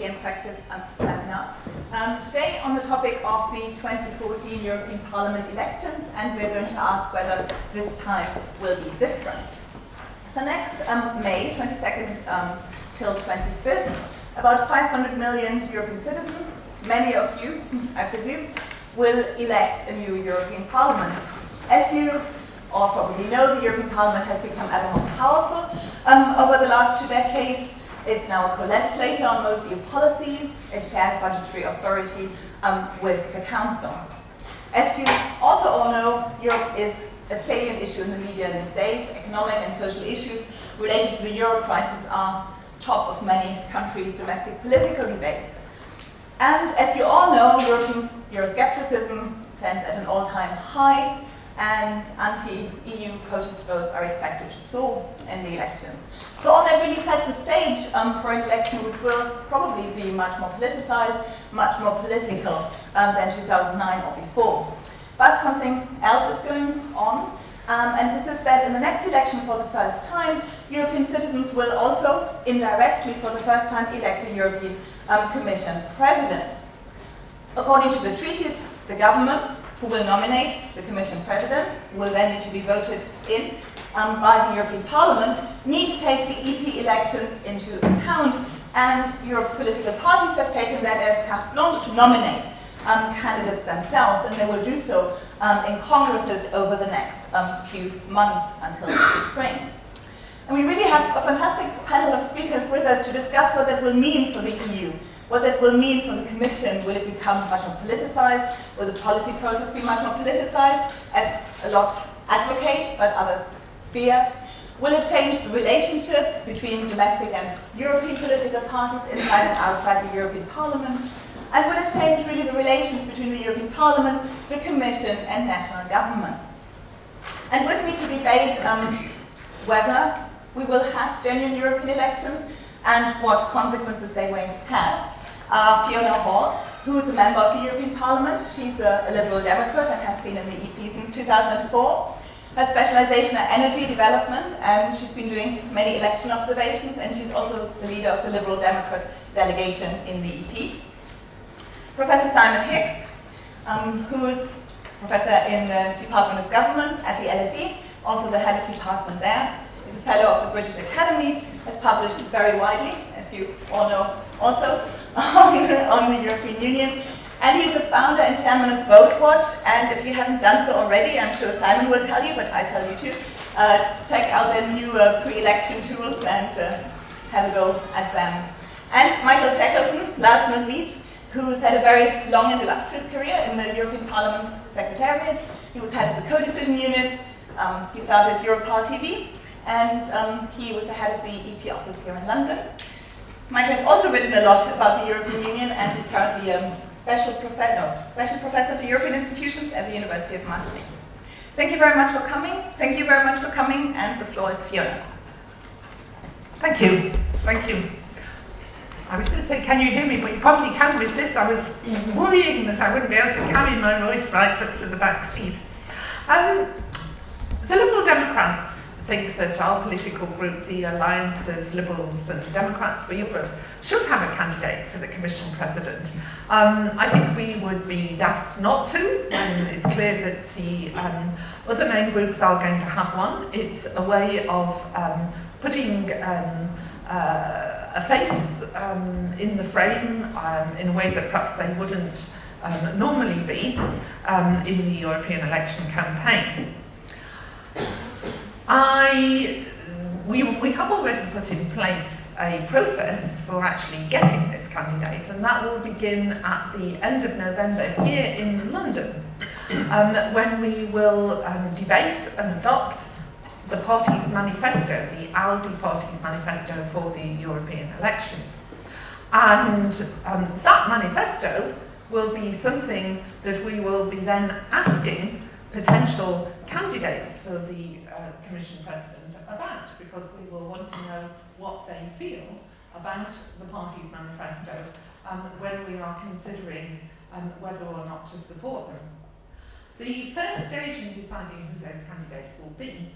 Policy and Practice seminar. Today on the topic of the 2014 European Parliament elections, and we're going to ask whether this time will be different. So next May 22nd till 25th, about 500 million European citizens, many of you, I presume, will elect a new European Parliament. As you all probably know, the European Parliament has become ever more powerful over the last 2 decades. It's now a co-legislator on most EU policies. It shares budgetary authority with the Council. As you also all know, Europe is a salient issue in the media these days. Economic and social issues related to the euro crisis are top of many countries' domestic political debates. And as you all know, European Euroscepticism stands at an all-time high, and anti-EU protest votes are expected to soar in the elections. So all that really sets the stage for an election which will probably be much more politicized, much more political than 2009 or before. But something else is going on, and this is that in the next election for the first time, European citizens will also indirectly for the first time elect the European Commission President. According to the treaties, the governments who will nominate the Commission President, who will then need to be voted in by the European Parliament, need to take the EP elections into account, and Europe's political parties have taken that as carte blanche to nominate candidates themselves, and they will do so in congresses over the next few months until the spring. And we really have a fantastic panel of speakers with us to discuss what that will mean for the EU, what that will mean for the Commission. Will it become much more politicized? Will the policy process be much more politicized, as a lot advocate, but others fear? Will it change the relationship between domestic and European political parties inside and outside the European Parliament? And will it change really the relations between the European Parliament, the Commission and national governments? And with me to debate whether we will have genuine European elections and what consequences they will have, Fiona Hall, who is a member of the European Parliament. She's a Liberal Democrat and has been in the EP since 2004. Her specialization is energy development, and she's been doing many election observations, and she's also the leader of the Liberal Democrat delegation in the EP. Professor Simon Hicks, who is professor in the Department of Government at the LSE, also the head of department there, is a fellow of the British Academy, has published very widely, as you all know, also on the European Union. And he's a founder and chairman of VoteWatch, and if you haven't done so already, I'm sure Simon will tell you, but I tell you too, check out their new pre-election tools and have a go at them. And Michael Shackleton, last but not least, who's had a very long and illustrious career in the European Parliament's Secretariat. He was head of the co-decision unit, he started Europol TV, and he was the head of the EP office here in London. Michael has also written a lot about the European Union, and he's currently special professor for European institutions at the University of Maastricht. Thank you very much for coming. Thank you very much for coming, and the floor is Fiona's. Thank you. Thank you. I was going to say, can you hear me? But you probably can with this. I was worrying that I wouldn't be able to carry my voice right up to the back seat. The Liberal Democrats think that our political group, the Alliance of Liberals and Democrats for Europe, should have a candidate for the Commission President. I think we would be daft not to, when it's clear that the other main groups are going to have one. It's a way of putting a face in the frame in a way that perhaps they wouldn't normally be in the European election campaign. We have already put in place a process for actually getting this candidate, and that will begin at the end of November here in London, when we will debate and adopt the party's manifesto, the ALDE party's manifesto for the European elections. And that manifesto will be something that we will be then asking potential candidates for the Commission President about, because we will want to know what they feel about the party's manifesto when we are considering whether or not to support them. The first stage in deciding who those candidates will be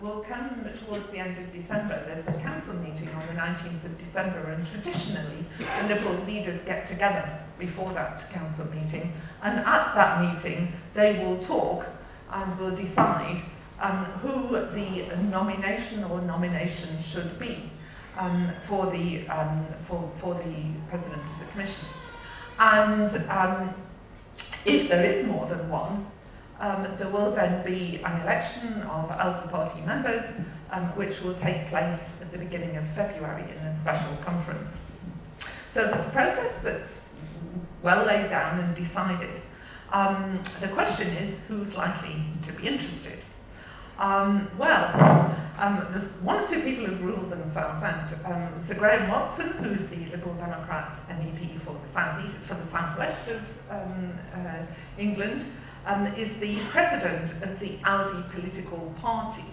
will come towards the end of December. There's a council meeting on the 19th of December, and traditionally the Liberal leaders get together before that council meeting, and at that meeting they will talk and will decide who the nomination or nomination should be for the President of the Commission. And if there is more than one, there will then be an election of elder party members, which will take place at the beginning of February in a special conference. So there's a process that's well laid down and decided. The question is, who's likely to be interested? There's one or two people who've ruled themselves out. Sir Graham Watson, who's the Liberal Democrat MEP for the southwest of England, is the president of the ALDE political party.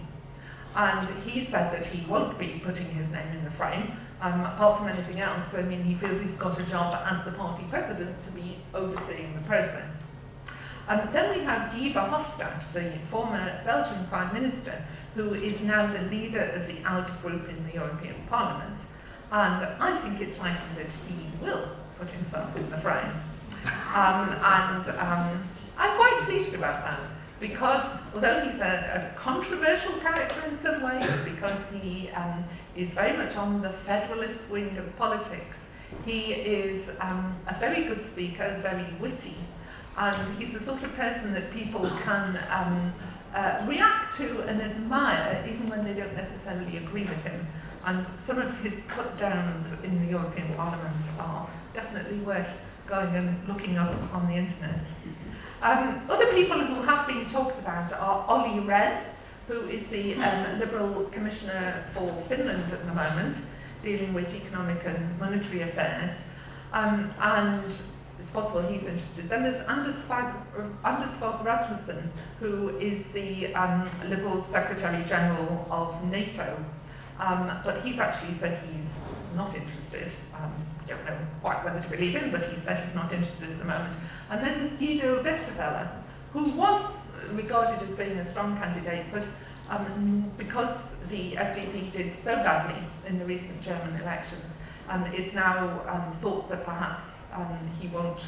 And he said that he won't be putting his name in the frame. Apart from anything else, I mean, he feels he's got a job as the party president to be overseeing the process. Then we have Guy Verhofstadt, the former Belgian Prime Minister, who is now the leader of the ALDE group in the European Parliament. And I think it's likely that he will put himself in the frame. I'm quite pleased about that, because although he's a controversial character in some ways, because he is very much on the federalist wing of politics, he is a very good speaker, very witty, and he's the sort of person that people can react to and admire even when they don't necessarily agree with him. And some of his put-downs in the European Parliament are definitely worth going and looking up on the internet. Other people who have been talked about are Olli Rehn, who is the Liberal Commissioner for Finland at the moment, dealing with economic and monetary affairs, and it's possible he's interested. Then there's Anders Fogh Rasmussen, who is the Liberal Secretary General of NATO, but he's actually said he's not interested. I don't know quite whether to believe him, but he said he's not interested at the moment. And then there's Guido Westerwelle, who was regarded as being a strong candidate, but because the FDP did so badly in the recent German elections, it's now thought that perhaps he won't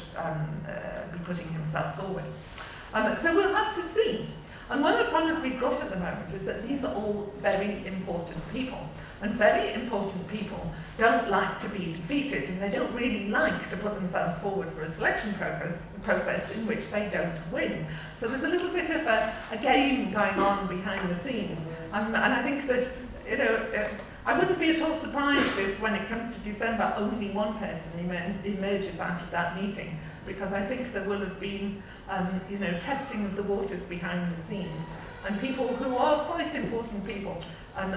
be putting himself forward. So we'll have to see. And one of the problems we've got at the moment is that these are all very important people. And very important people don't like to be defeated, and they don't really like to put themselves forward for a selection process in which they don't win. So there's a little bit of a game going on behind the scenes. And I think that, you know, I wouldn't be at all surprised if, when it comes to December, only one person emerges out of that meeting, because I think there will have been, you know, testing of the waters behind the scenes. And people who are quite important people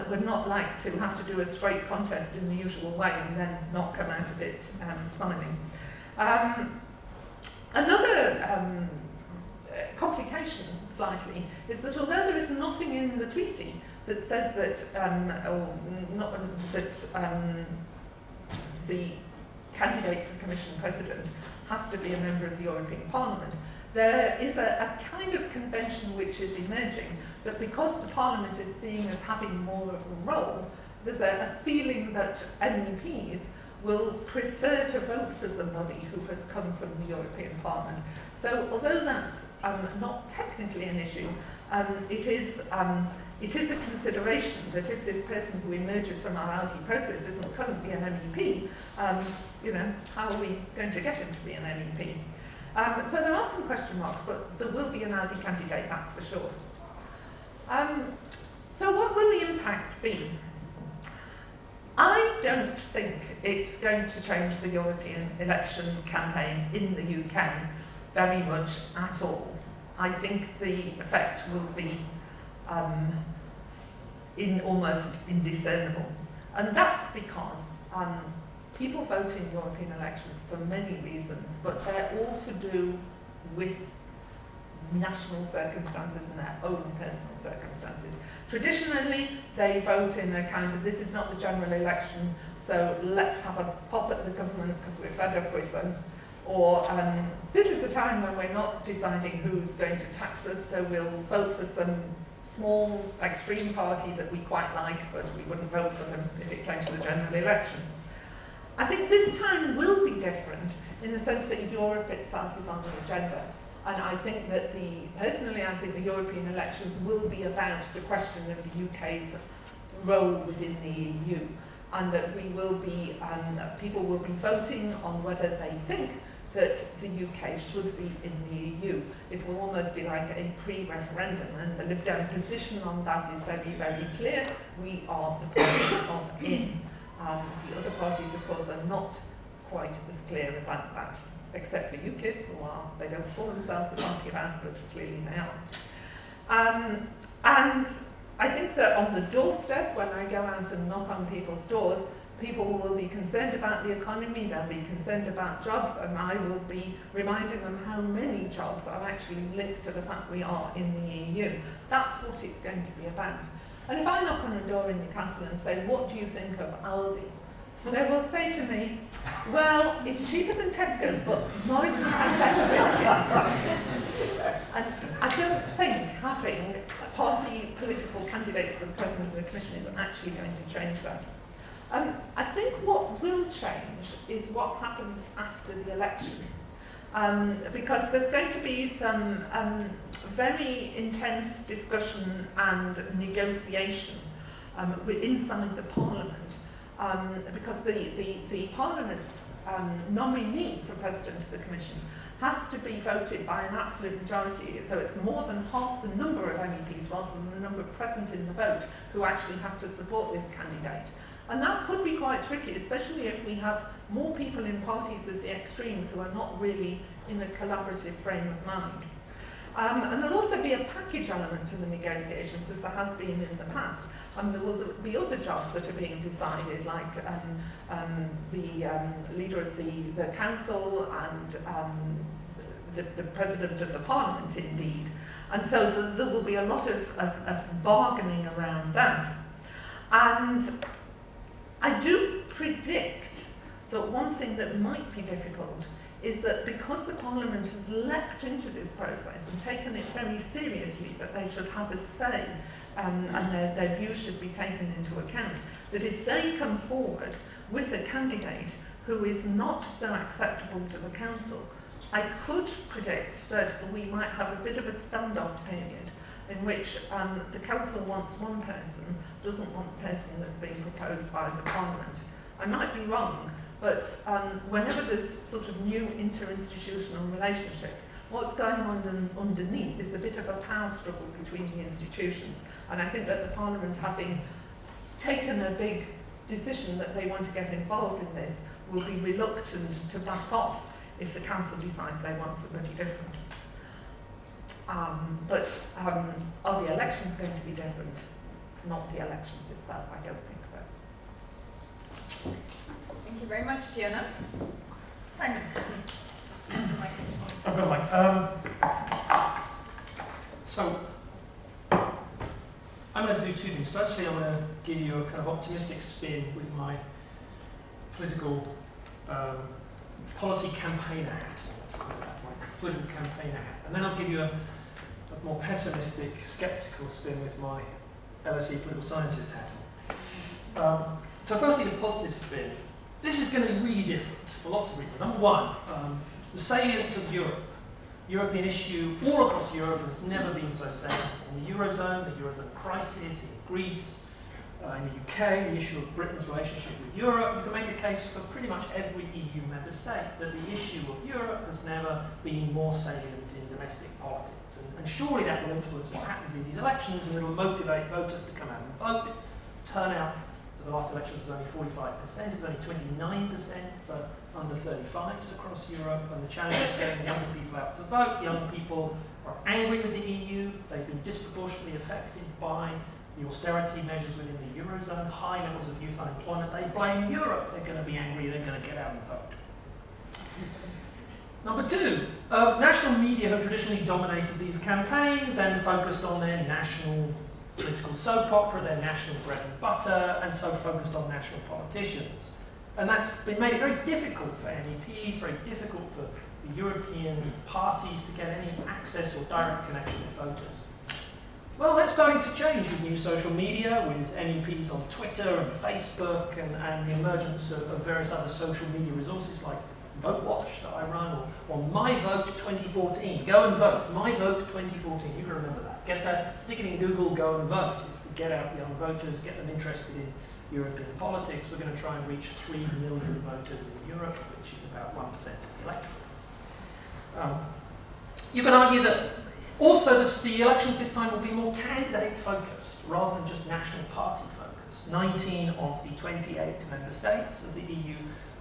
would not like to have to do a straight contest in the usual way and then not come out of it smiling. Another complication, slightly, is that although there is nothing in the treaty that says that, the candidate for Commission President has to be a member of the European Parliament, there is a kind of convention which is emerging that because the Parliament is seen as having more of a role, there's a feeling that MEPs will prefer to vote for somebody who has come from the European Parliament. So although that's not technically an issue, it is a consideration that if this person who emerges from our ALDE process isn't currently an MEP, you know, how are we going to get him to be an MEP? So there are some question marks, but there will be an ALDE candidate, that's for sure. So what will the impact be? I don't think it's going to change the European election campaign in the UK very much at all. I think the effect will be almost indiscernible. And that's because people vote in European elections for many reasons, but they're all to do with national circumstances and their own personal circumstances. Traditionally, they vote in a kind of, this is not the general election, so let's have a pop at the government because we're fed up with them. Or this is a time when we're not deciding who's going to tax us, so we'll vote for some small extreme party that we quite like, but we wouldn't vote for them if it came to the general election. I think this time will be different in the sense that Europe itself is on the agenda. And I think that personally, I think the European elections will be about the question of the UK's role within the EU, and that we will be, people will be voting on whether they think that the UK should be in the EU. It will almost be like a pre-referendum, and the Lib Dem position on that is very, very clear. We are the party of in. The other parties, of course, are not quite as clear about that, except for UKIP, who are, they don't call themselves the party of out, but clearly they are. And I think that on the doorstep, when I go out and knock on people's doors, people will be concerned about the economy, they'll be concerned about jobs, and I will be reminding them how many jobs are actually linked to the fact we are in the EU. That's what it's going to be about. And if I knock on a door in Newcastle and say, what do you think of Aldi? They will say to me, well, it's cheaper than Tesco's, but Morrison's has better biscuits. And I don't think having party political candidates for the President of the Commission is actually going to change that. I think what will change is what happens after the election. Because there's going to be some very intense discussion and negotiation inside the Parliament. Because the Parliament's nominee for President of the Commission has to be voted by an absolute majority, so it's more than half the number of MEPs rather than the number present in the vote who actually have to support this candidate. And that could be quite tricky, especially if we have more people in parties of the extremes who are not really in a collaborative frame of mind. And there'll also be a package element to the negotiations, as there has been in the past. There will be other jobs that are being decided, like the leader of the council and the president of the parliament, indeed. And so there will be a lot of bargaining around that. And I do predict that one thing that might be difficult is that because the Parliament has leapt into this process and taken it very seriously, that they should have a say and their views should be taken into account, that if they come forward with a candidate who is not so acceptable to the Council, I could predict that we might have a bit of a standoff period in which the Council wants one person, doesn't want the person that's being proposed by the Parliament. I might be wrong, but whenever there's sort of new interinstitutional relationships, what's going on underneath is a bit of a power struggle between the institutions. And I think that the Parliament, having taken a big decision that they want to get involved in this, will be reluctant to back off if the Council decides they want somebody different. But are the elections going to be different? Not the elections itself, I don't think so. Thank you very much, Fiona. Simon. I've got a mic. So, I'm going to do two things. Firstly, I'm going to give you a kind of optimistic spin with my political policy campaigner hat. Let's call it that, my political campaigner hat. And then I'll give you a more pessimistic, sceptical spin with my LSE political scientist hat on. So firstly, the positive spin. This is going to be really different for lots of reasons. Number one, the salience of Europe. European issue all across Europe has never been so salient. In the Eurozone crisis, in Greece, in the UK, the issue of Britain's relationship with Europe, you can make the case for pretty much every EU member state that the issue of Europe has never been more salient in domestic politics. And surely that will influence what happens in these elections, and it will motivate voters to come out and vote. Turnout at the last election was only 45%, it was only 29% for under 35s across Europe, and the challenge is getting younger people out to vote. Young people are angry with the EU, they've been disproportionately affected by the austerity measures within the Eurozone, high levels of youth unemployment. They blame Europe, they're going to be angry, they're going to get out and vote. Number two, national media have traditionally dominated these campaigns and focused on their national political soap opera, their national bread and butter, and so focused on national politicians. And that's made it very difficult for MEPs, very difficult for the European parties to get any access or direct connection with voters. Well, that's starting to change with new social media, with MEPs on Twitter and Facebook, and the emergence of various other social media resources like Vote Watch that I run, or My Vote 2014. Go and vote. My Vote 2014. You can remember that. Get that. Stick it in Google. Go and vote. It's to get out young voters, get them interested in European politics. We're going to try and reach 3 million voters in Europe, which is about 1% of the electorate. You can argue that also the elections this time will be more candidate focused rather than just national party focused. 19 of the 28 member states of the EU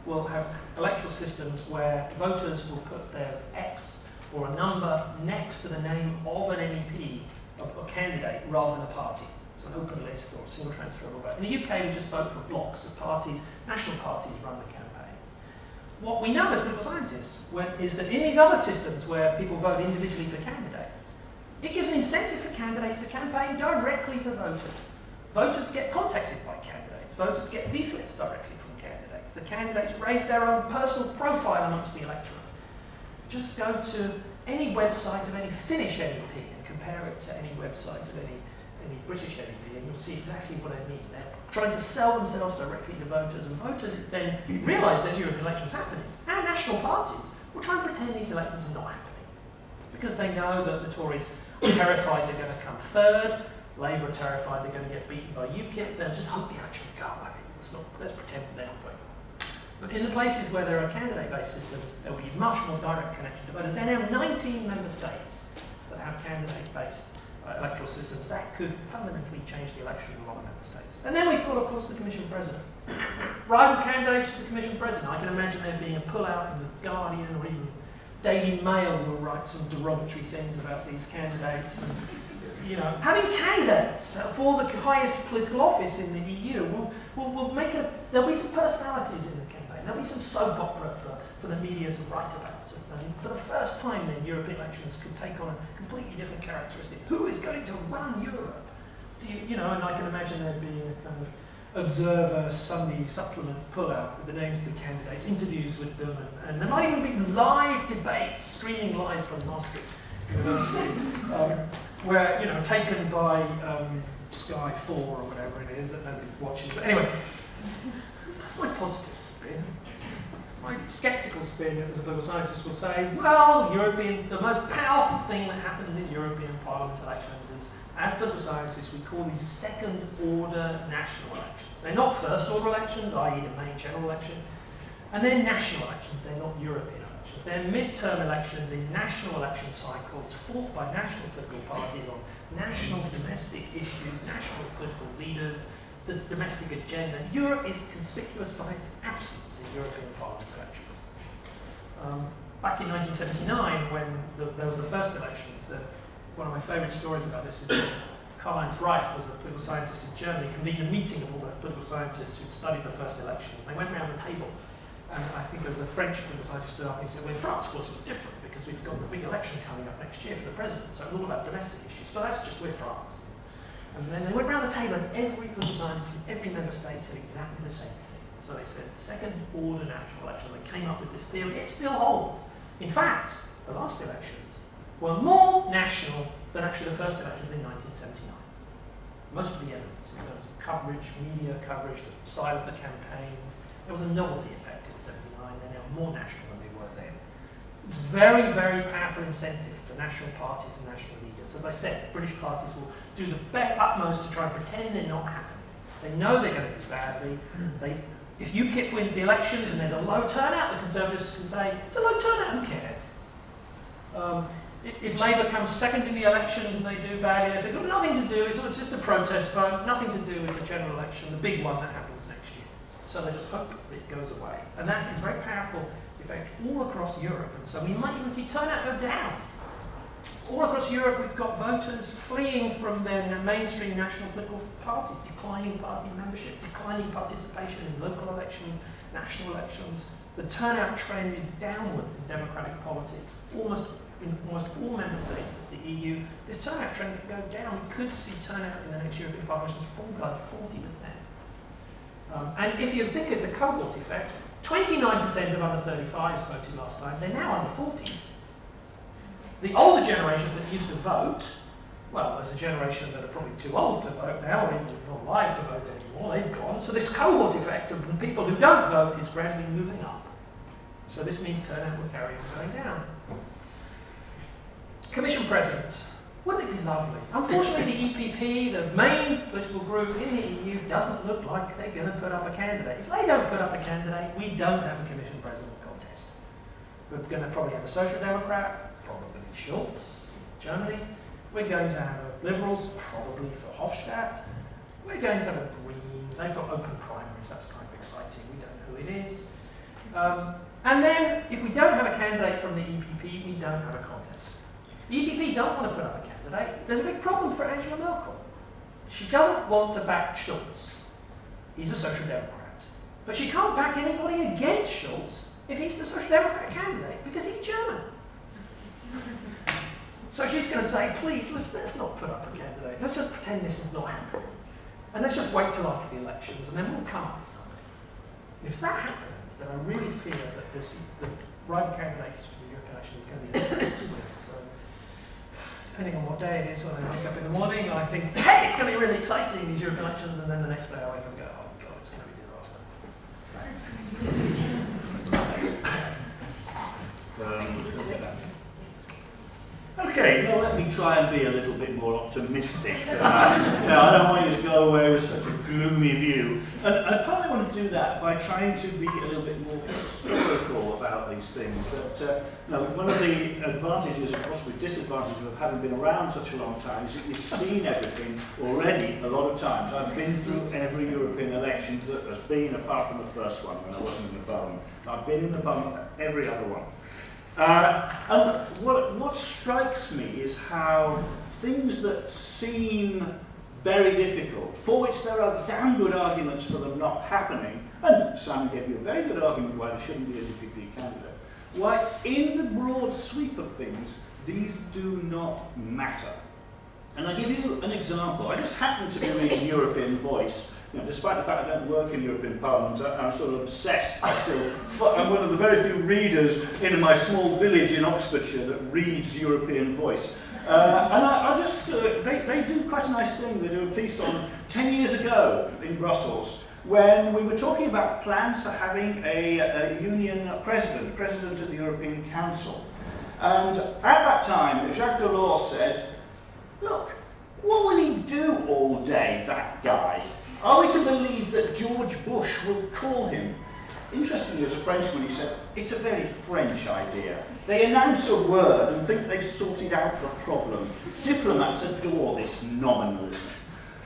will have electoral systems where voters will put their X or a number next to the name of an MEP or candidate rather than a party. So an open list or a single transferable vote. In the UK, we just vote for blocks of parties. National parties run the campaigns. What we know as political scientists is that in these other systems where people vote individually for candidates, it gives an incentive for candidates to campaign directly to voters. Voters get contacted by candidates. Voters get leaflets directly from candidates. The candidates raise their own personal profile amongst the electorate. Just go to any website of any Finnish MEP and compare it to any website of any British MEP, and you'll see exactly what I mean. They're trying to sell themselves directly to voters, and voters then realise there's European elections happening. And national parties will try and pretend these elections are not happening, because they know that the Tories are terrified they're going to come third, Labour are terrified they're going to get beaten by UKIP. They'll just hope the elections go away. Let's pretend they're not going. But in the places where there are candidate-based systems, there will be much more direct connection to voters. There are now 19 member states that have candidate-based electoral systems. That could fundamentally change the election in a lot of member states. And then we've got, of course, the Commission President. Rival candidates for the Commission President. I can imagine there being a pull-out in the Guardian, or even Daily Mail will write some derogatory things about these candidates. And, you know, having candidates for the highest political office in the EU will make there'll be some personalities in the campaign. There'll be some soap opera for the media to write about. And for the first time then, European elections could take on a completely different characteristic. Who is going to run Europe? And I can imagine there being a kind of Observer Sunday supplement pull-out with the names of the candidates, interviews with them, and there might even be live debates streaming live from Maastricht University, where, taken by Sky 4 or whatever it is that nobody watches. But anyway, that's my positive spin. My sceptical spin as a political scientist will say, well, the most powerful thing that happens in European Parliament elections is, as political scientists, we call these second-order national elections. They're not first-order elections, i.e. the main general election, and they're national elections, they're not European elections. They're mid-term elections in national election cycles fought by national political parties on national domestic issues, national political leaders, the domestic agenda. Europe is conspicuous by its absence in European Parliament elections. Back in 1979, when there was the first elections, one of my favourite stories about this is that Karl-Heinz Reif was a political scientist in Germany, convened a meeting of all the political scientists who'd studied the first elections. They went around the table, and I think there was a French political scientist stood up and he said, well, in France, of course, it was different because we've got the big election coming up next year for the president, so it was all about domestic issues. But that's just, we're France. And then they went around the table and every political scientist from every member state said exactly the same thing. So they said, second-order national elections. They came up with this theory. It still holds. In fact, the last elections were more national than actually the first elections in 1979. Most of the evidence in terms of coverage, media coverage, the style of the campaigns, there was a novelty effect in 79. They're now more national than they were then. It's very, very powerful incentive for national parties and national leaders. As I said, British parties will do the utmost to try and pretend they're not happening. They know they're going to do badly. If UKIP wins the elections and there's a low turnout, the Conservatives can say, it's a low turnout, who cares? If Labour comes second in the elections and they do badly, they say, it's got nothing to do, it's just a protest vote, nothing to do with the general election, the big one that happens next year. So they just hope it goes away. And that is a very powerful effect all across Europe. And so we might even see turnout go down. All across Europe, we've got voters fleeing from their mainstream national political parties, declining party membership, declining participation in local elections, national elections. The turnout trend is downwards in democratic politics, in almost all member states of the EU. This turnout trend could go down. We could see turnout in the next European Parliament fall by 40%. And if you think it's a cohort effect, 29% of under 35s voted last time. They're now under 40s. The older generations that used to vote well, there's a generation that are probably too old to vote now, or even not alive to vote anymore, they've gone. So this cohort effect of the people who don't vote is gradually moving up. So this means turnout will carry on going down. Commission presidents. Wouldn't it be lovely? Unfortunately, the EPP, the main political group in the EU, doesn't look like they're going to put up a candidate. If they don't put up a candidate, we don't have a commission president contest. We're going to probably have a social democrat, probably Schulz, Germany. We're going to have a liberal, probably for Hofstadt. We're going to have a green. They've got open primaries. That's kind of exciting. We don't know who it is. And then, if we don't have a candidate from the EPP, we don't have a contest. The EPP don't want to put up a candidate. There's a big problem for Angela Merkel. She doesn't want to back Schulz. He's a social democrat. But she can't back anybody against Schulz if he's the social democrat candidate, because he's German. So she's going to say, please, let's not put up a candidate. Let's just pretend this is not happening. And let's just wait till after the elections, and then we'll come up with somebody. And if that happens, then I really fear that the rival candidates for the European election is going to be a swing. So, depending on what day it is, when I wake up in the morning, I think, hey, it's going to be really exciting, these European elections, and then the next day I wake up and go, oh God, it's going to be disaster. Thanks. Okay, well, let me try and be a little bit more optimistic. Now, I don't want you to go away with such a gloomy view. And I partly want to do that by trying to be a little bit more historical about these things. That one of the advantages and possibly disadvantages of having been around such a long time is that you've seen everything already a lot of times. I've been through every European election that there's been, apart from the first one when I wasn't in the Parliament. I've been in the Parliament for every other one. And what strikes me is how things that seem very difficult, for which there are damn good arguments for them not happening, and Simon gave you a very good argument why there shouldn't be an EPP candidate, why in the broad sweep of things, these do not matter. And I give you an example. I just happen to be reading European Voice. You know, despite the fact I don't work in European Parliament, I'm sort of obsessed. I'm one of the very few readers in my small village in Oxfordshire that reads European Voice. They do quite a nice thing. They do a piece on 10 years ago in Brussels, when we were talking about plans for having a union president of the European Council. And at that time, Jacques Delors said, look, what will he do all day, that guy? Are we to believe that George Bush will call him? Interestingly, as a Frenchman, he said, it's a very French idea. They announce a word and think they've sorted out the problem. Diplomats adore this nominalism.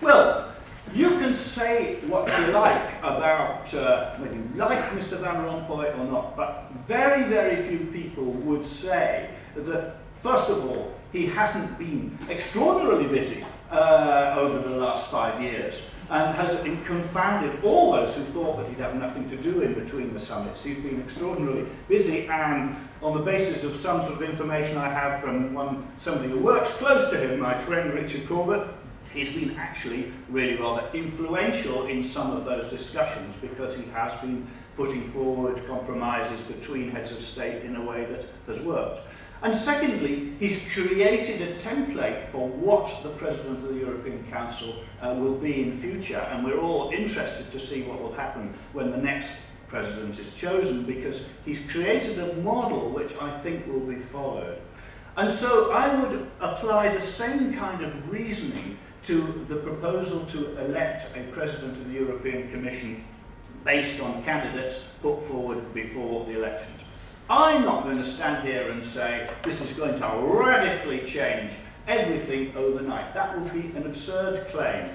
Well, you can say what you like about whether you like Mr. Van Rompuy or not, but very, very few people would say that, first of all, he hasn't been extraordinarily busy over the last 5 years, and has confounded all those who thought that he'd have nothing to do in between the summits. He's been extraordinarily busy, and on the basis of some sort of information I have from somebody who works close to him, my friend Richard Corbett, he's been actually really rather influential in some of those discussions, because he has been putting forward compromises between heads of state in a way that has worked. And secondly, he's created a template for what the President of the European Council will be in future, and we're all interested to see what will happen when the next President is chosen, because he's created a model which I think will be followed. And so I would apply the same kind of reasoning to the proposal to elect a President of the European Commission based on candidates put forward before the elections. I'm not going to stand here and say this is going to radically change everything overnight. That would be an absurd claim.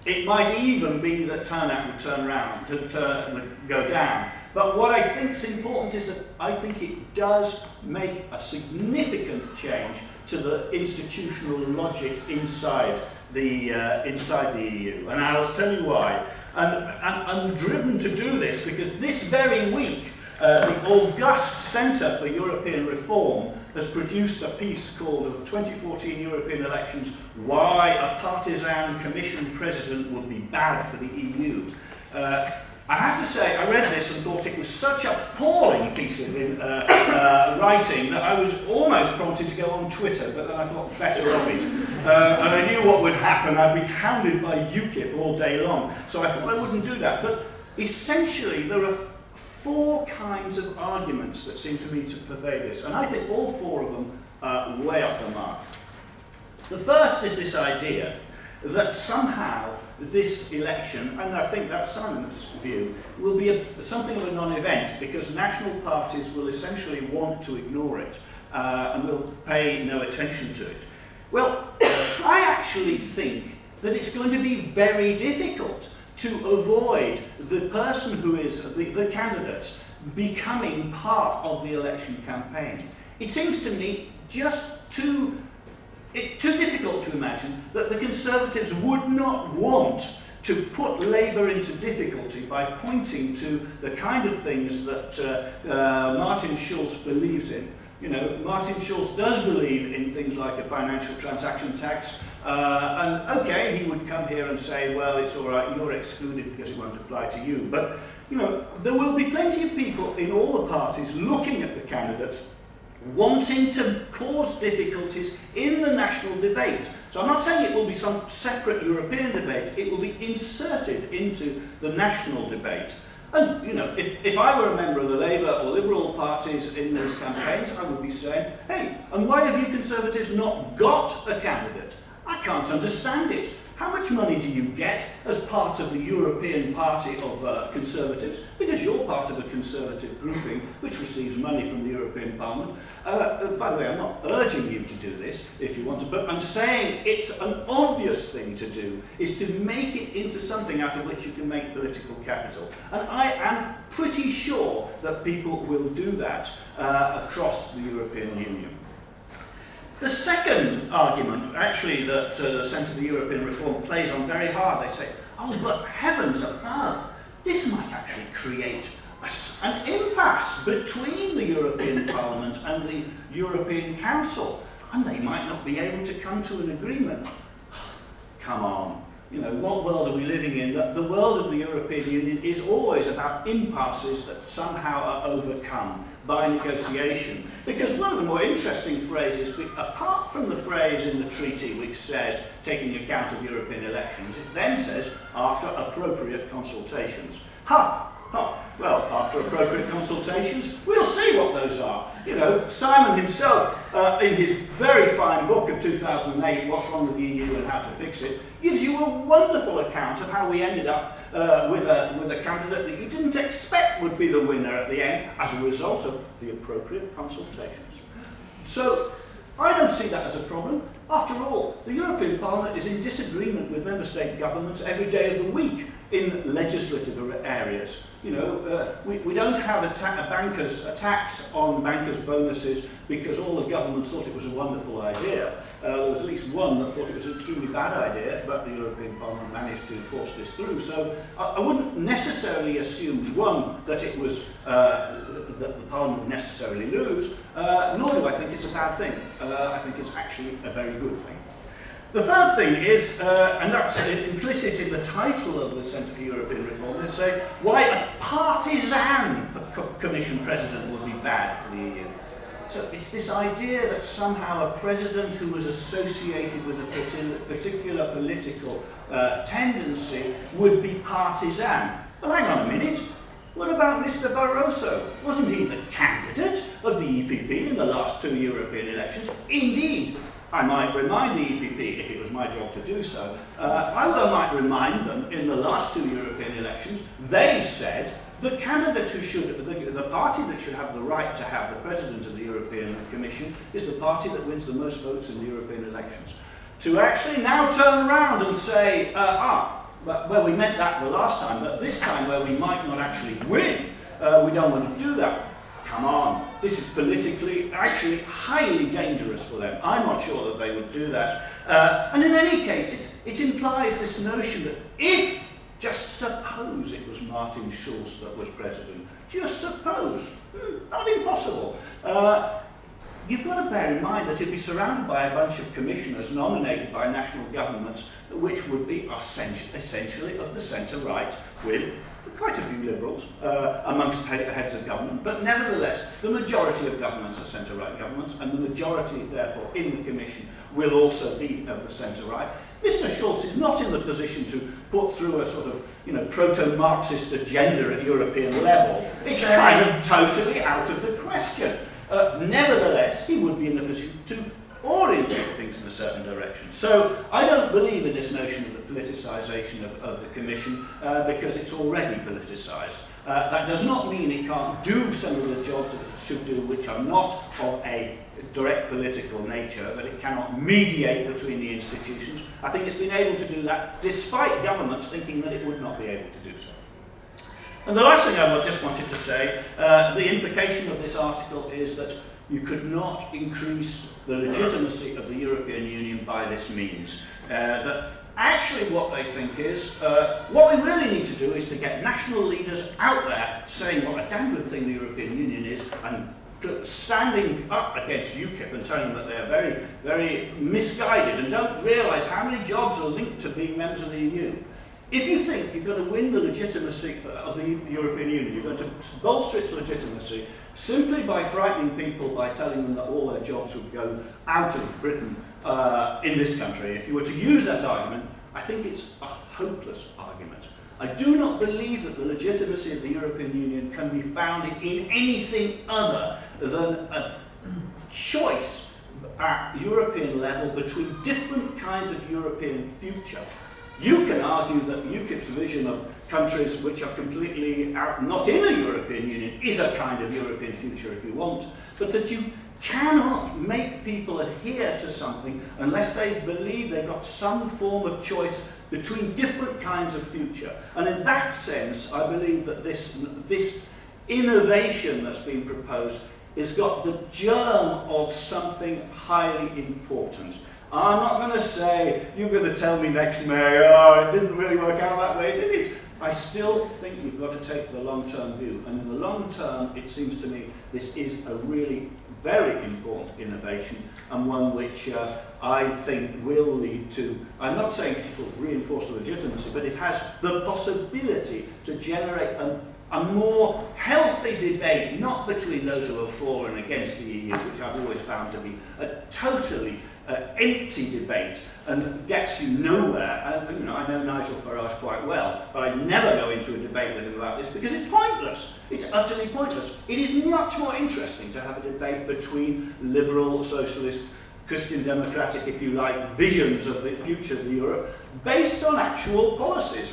It might even be that turnout would go down. But what I think is important is that I think it does make a significant change to the institutional logic inside the EU. And I'll tell you why. And I'm driven to do this because this very week, the august Centre for European Reform has produced a piece called The 2014 European Elections, Why a Partisan Commission President Would be Bad for the EU. I have to say, I read this and thought it was such a appalling piece of writing that I was almost prompted to go on Twitter, but then I thought better of it. And I knew what would happen. I'd be hounded by UKIP all day long, so I thought I wouldn't do that. But essentially, there are 4 kinds of arguments that seem to me to pervade this, and I think all 4 of them are way off the mark. The first is this idea that somehow this election, and I think that's Simon's view, will be something of a non-event because national parties will essentially want to ignore it and will pay no attention to it. Well, I actually think that it's going to be very difficult to avoid the person who is the candidates becoming part of the election campaign. It seems to me just too difficult to imagine that the Conservatives would not want to put Labour into difficulty by pointing to the kind of things that Martin Schulz believes in. You know, Martin Schulz does believe in things like a financial transaction tax, and okay, he would come here and say, well, it's all right, you're excluded because it won't apply to you. But, you know, there will be plenty of people in all the parties looking at the candidates wanting to cause difficulties in the national debate. So I'm not saying it will be some separate European debate, it will be inserted into the national debate. And, you know, if I were a member of the Labour or Liberal parties in those campaigns, I would be saying, hey, and why have you Conservatives not got a candidate? I can't understand it. How much money do you get as part of the European Party of Conservatives? Because you're part of a Conservative grouping which receives money from the European Parliament. By the way, I'm not urging you to do this if you want to, but I'm saying it's an obvious thing to do, is to make it into something out of which you can make political capital. And I am pretty sure that people will do that across the European Union. The second argument, actually, that the Centre for European Reform plays on very hard, they say, oh, but heavens above, this might actually create an impasse between the European Parliament and the European Council, and they might not be able to come to an agreement. Come on. You know, what world are we living in? The world of the European Union is always about impasses that somehow are overcome by negotiation. Because one of the more interesting phrases, apart from the phrase in the treaty which says, taking account of European elections, it then says, after appropriate consultations. Well, after appropriate consultations, we'll see what those are. You know, Simon himself, in his very fine book of 2008, What's Wrong with the EU and How to Fix It, gives you a wonderful account of how we ended up with a candidate that you didn't expect would be the winner at the end as a result of the appropriate consultations. So, I don't see that as a problem. After all, the European Parliament is in disagreement with member state governments every day of the week in legislative areas. You know, we don't have a tax on bankers' bonuses because all the governments thought it was a wonderful idea. There was at least one that thought it was an extremely bad idea, but the European Parliament managed to force this through. So I wouldn't necessarily assume, one, that it was that the Parliament would necessarily lose, nor do I think it's a bad thing. I think it's actually a very good thing. The third thing is, and that's implicit in the title of the Centre for European Reform, they say why a partisan Commission President would be bad for the EU. So it's this idea that somehow a president who was associated with a particular political tendency would be partisan. Well, hang on a minute. What about Mr. Barroso? Wasn't he the candidate of the EPP in the last 2 European elections? Indeed. I might remind the EPP, if it was my job to do so, I might remind them in the last 2 European elections, they said the candidate who should, the party that should have the right to have the president of the European Commission is the party that wins the most votes in the European elections. To actually now turn around and say, well, we meant that the last time, but this time where we might not actually win, we don't want to do that. Come on, this is politically actually highly dangerous for them. I'm not sure that they would do that. And in any case, it implies this notion that if, just suppose it was Martin Schulz that was president, just suppose, not impossible. You've got to bear in mind that he'd be surrounded by a bunch of commissioners nominated by national governments, which would be essentially of the centre-right, with quite a few Liberals amongst heads of government, but nevertheless, the majority of governments are centre-right governments, and the majority, therefore, in the Commission will also be of the centre-right. Mr. Schulz is not in the position to put through a sort of, proto-Marxist agenda at European level. It's kind of totally out of the question. Nevertheless, he would be in a position to orientate things in a certain direction. So I don't believe in this notion of the politicisation of the Commission because it's already politicised. That does not mean it can't do some of the jobs that it should do which are not of a direct political nature, that it cannot mediate between the institutions. I think it's been able to do that despite governments thinking that it would not be able to do so. And the last thing I just wanted to say, the implication of this article is that you could not increase the legitimacy of the European Union by this means. That actually what they think is, what we really need to do is to get national leaders out there saying what a damn good thing the European Union is, and standing up against UKIP and telling them that they are very, very misguided and don't realise how many jobs are linked to being members of the EU. If you think you're going to win the legitimacy of the European Union, you're going to bolster its legitimacy simply by frightening people by telling them that all their jobs would go out of Britain in this country, if you were to use that argument, I think it's a hopeless argument. I do not believe that the legitimacy of the European Union can be found in anything other than a choice at European level between different kinds of European future. You can argue that UKIP's vision of countries which are completely not in a European Union is a kind of European future if you want, but that you cannot make people adhere to something unless they believe they've got some form of choice between different kinds of future. And in that sense, I believe that this innovation that's been proposed has got the germ of something highly important. I'm not going to say, you're going to tell me next May, oh, it didn't really work out that way, did it? I still think you've got to take the long-term view. And in the long term, it seems to me this is a really very important innovation, and one which I think will lead to, I'm not saying it will reinforce the legitimacy, but it has the possibility to generate a more healthy debate, not between those who are for and against the EU, which I've always found to be a totally empty debate and gets you nowhere. And, I know Nigel Farage quite well, but I never go into a debate with him about this because it's pointless. It's utterly pointless. It is much more interesting to have a debate between liberal, socialist, Christian democratic, if you like, visions of the future of Europe based on actual policies.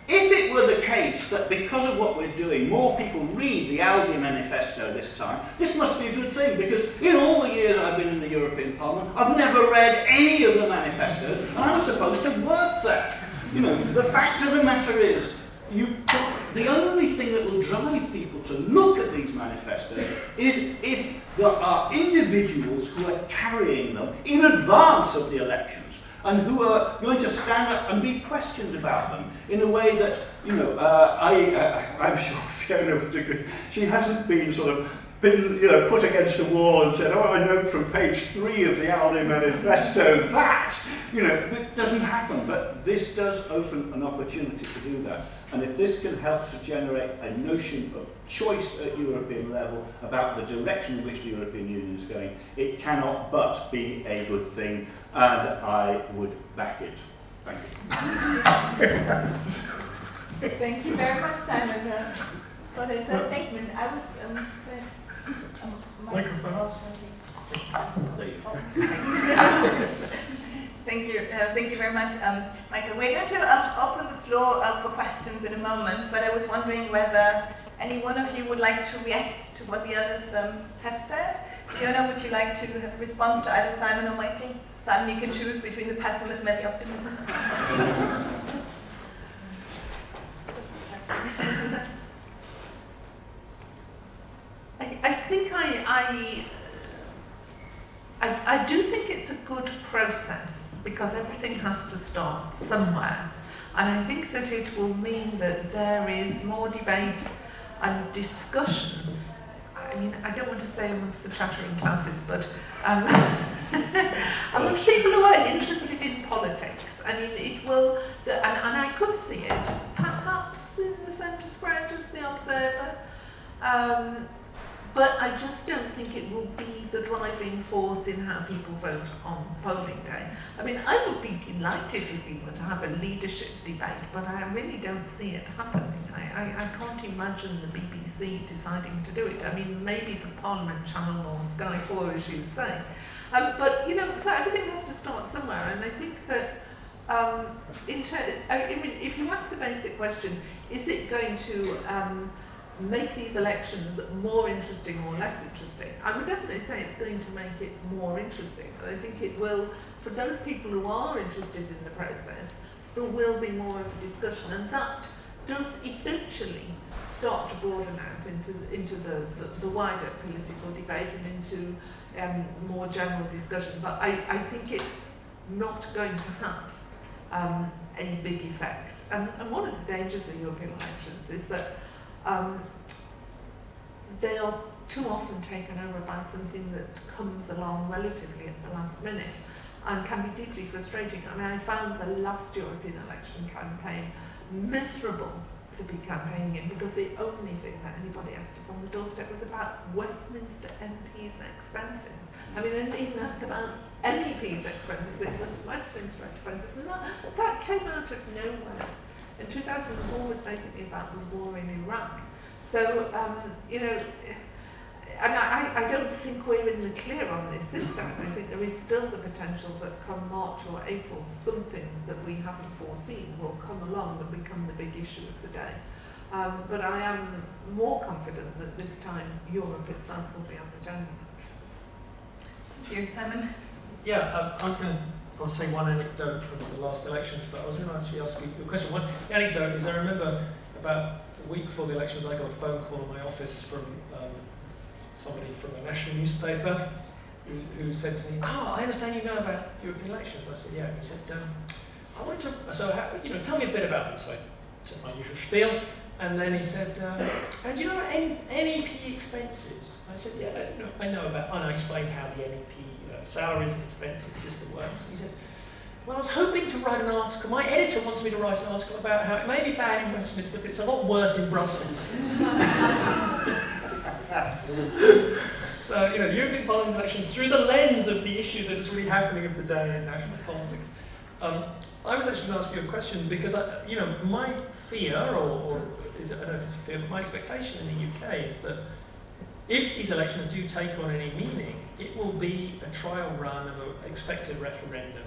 If it were the case that because of what we're doing, more people read the ALDE manifesto this time, this must be a good thing, because in all the years I've been in the European Parliament, I've never read any of the manifestos, and I was supposed to work there. The fact of the matter is, the only thing that will drive people to look at these manifestos is if there are individuals who are carrying them in advance of the elections, and who are going to stand up and be questioned about them in a way that, I'm sure Fiona would agree, she hasn't been put against a wall and said, oh, I note from page 3 of the ALDE manifesto that, it doesn't happen, but this does open an opportunity to do that. And if this can help to generate a notion of choice at European level about the direction in which the European Union is going, it cannot but be a good thing, and I would back it. Thank you. Thank you very much, Simon, for this statement. I was... Microphone. There you go. Thank you very much, Michael. We're going to open the floor for questions in a moment, but I was wondering whether any one of you would like to react to what the others have said. Fiona, would you like to have a response to either Simon or Michael? Simon, you can choose between the pessimism and the optimism. I do think it's a good process, because everything has to start somewhere. And I think that it will mean that there is more debate and discussion. I don't want to say amongst the chattering classes, but amongst people who are interested in politics. It will, and I could see it, perhaps in the But I just don't think it will be the driving force in how people vote on polling day. I mean, I would be delighted if we were to have a leadership debate, but I really don't see it happening. I can't imagine the BBC deciding to do it. I mean, maybe the Parliament Channel or Sky 4, as you say. But, you know, so everything has to start somewhere, and I think that I mean, if you ask the basic question, is it going to make these elections more interesting or less interesting? I would definitely say it's going to make it more interesting. And I think it will, for those people who are interested in the process, there will be more of a discussion. And that does eventually start to broaden out into the wider political debate and into more general discussion. But I think it's not going to have a big effect. And one of the dangers of European elections is that they are too often taken over by something that comes along relatively at the last minute and can be deeply frustrating. I mean, I found the last European election campaign miserable to be campaigning in because the only thing that anybody asked us on the doorstep was about Westminster MPs' expenses. I mean, they didn't even ask about MEPs' expenses, it was Westminster expenses, and that came out of nowhere. And 2004 was basically about the war in Iraq. So, you know, and I don't think we're in the clear on this time. I think there is still the potential that come March or April, something that we haven't foreseen will come along and become the big issue of the day. But I am more confident that this time Europe itself will be on the agenda. Thank you, Simon. Yeah, I was going to say one anecdote from the last elections, but I was going to actually ask you a question. One anecdote is I remember about a week before the elections, I got a phone call in my office from somebody from a national newspaper who said to me, "Oh, I understand you know about European elections." I said, "Yeah." He said, "I want to, so how, you know, tell me a bit about them." So I took my usual spiel, and then he said, "And you know about NEP expenses?" I said, "Yeah, I know about." And I explained how the NEP salaries and expenses system works. He said, "Well, I was hoping to write an article. My editor wants me to write an article about how it may be bad in Westminster, but it's a lot worse in Brussels." So, you know, European Parliament elections through the lens of the issue that is really happening of the day in national politics. I was actually going to ask you a question because, you know, my fear, or is it, I don't know if it's a fear, but my expectation in the UK is that if these elections do take on any meaning, it will be a trial run of an expected referendum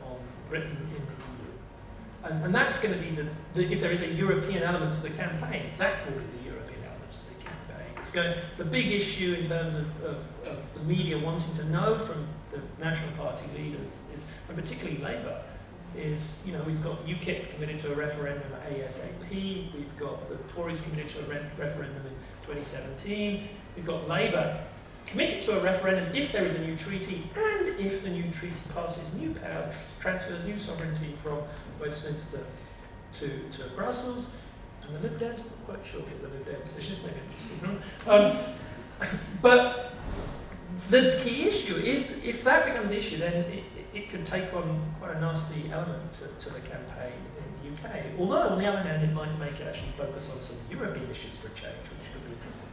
on Britain in the EU. And that's going to be if there is a European element to the campaign, that will be the European element to the campaign. It's the big issue in terms of the media wanting to know from the National Party leaders is, and particularly Labour, is, you know, we've got UKIP committed to a referendum ASAP, we've got the Tories committed to a referendum in 2017, we've got Labour committed to a referendum if there is a new treaty and if the new treaty passes new power, transfers new sovereignty from Westminster to Brussels, and the Lib Dems, I'm not quite sure what the Lib Dem position is, maybe I'm just ignorant. But the key issue, if that becomes the issue, then it could take on quite a nasty element to the campaign in the UK. Although, on the other hand, it might make it actually focus on some European issues for a change, which could be interesting.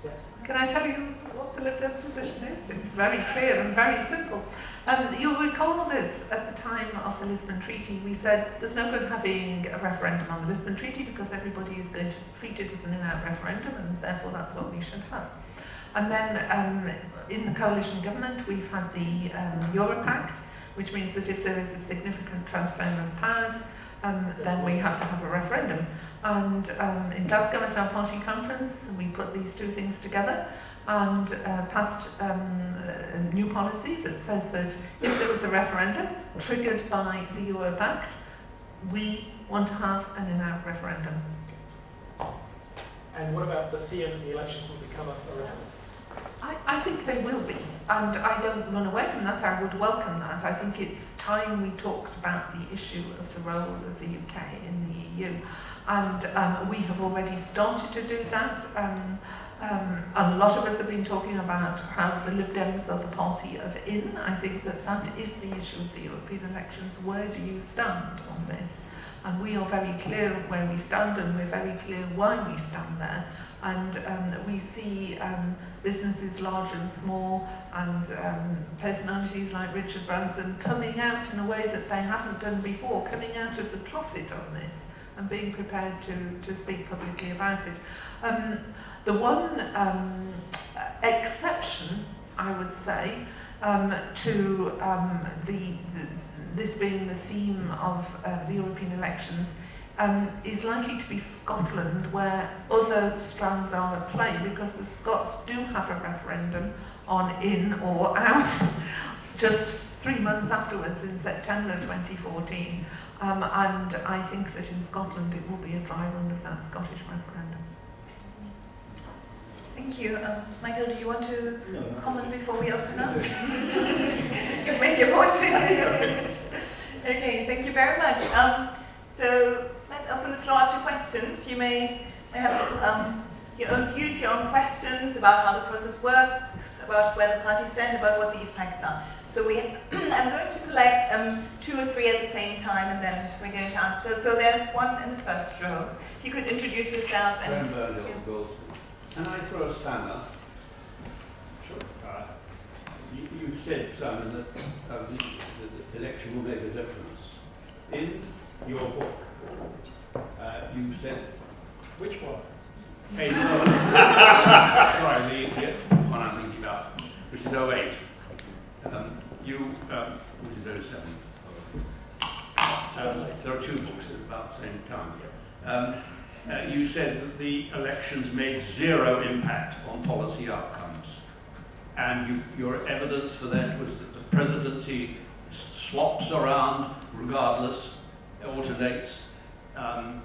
Yeah. Can I tell you what the Lib Dem position is? It's very clear and very simple. You'll recall that at the time of the Lisbon Treaty, we said there's no good having a referendum on the Lisbon Treaty because everybody is going to treat it as an in-out referendum, and therefore that's what we should have. And then in the coalition government, we've had the Europact, which means that if there is a significant transfer of powers, then we have to have a referendum. And in Glasgow at our party conference, we put these two things together and passed a new policy that says that if there was a referendum triggered by the Europact, we want to have an in-out referendum. And what about the fear that the elections will become a referendum? I think they will be, and I don't run away from that. I would welcome that. I think it's time we talked about the issue of the role of the UK in the EU, and we have already started to do that. A lot of us have been talking about how the Lib Dems are the party of in. I think that is the issue of the European elections. Where do you stand on this? and we are very clear of where we stand, and we're very clear why we stand there. And we see businesses large and small, and personalities like Richard Branson coming out in a way that they haven't done before, coming out of the closet on this and being prepared to speak publicly about it. The one exception, I would say, to this being the theme of the European elections is likely to be Scotland, where other strands are at play, because the Scots do have a referendum on in or out just 3 months afterwards in September 2014. And I think that in Scotland it will be a dry run of that Scottish referendum. Thank you. Michael, do you want to comment before we open up? You've made your point. Okay, thank you very much. So let's open the floor up to questions. You may have your own views, your own questions about how the process works, about where the parties stand, about what the effects are. So I'm going to collect 2 or 3 at the same time, and then we're going to answer. So there's one in the first row. If you could introduce yourself and... Can I throw a spanner? Sure. You said, Simon, that the election will make a difference. In your book, you said... Which one? Sorry, the one I'm thinking about, which is 08. Which is 07. There are 2 books at about the same time. You said that the elections made 0 impact on policy outcomes, and your evidence for that was that the presidency swaps around regardless, alternates. In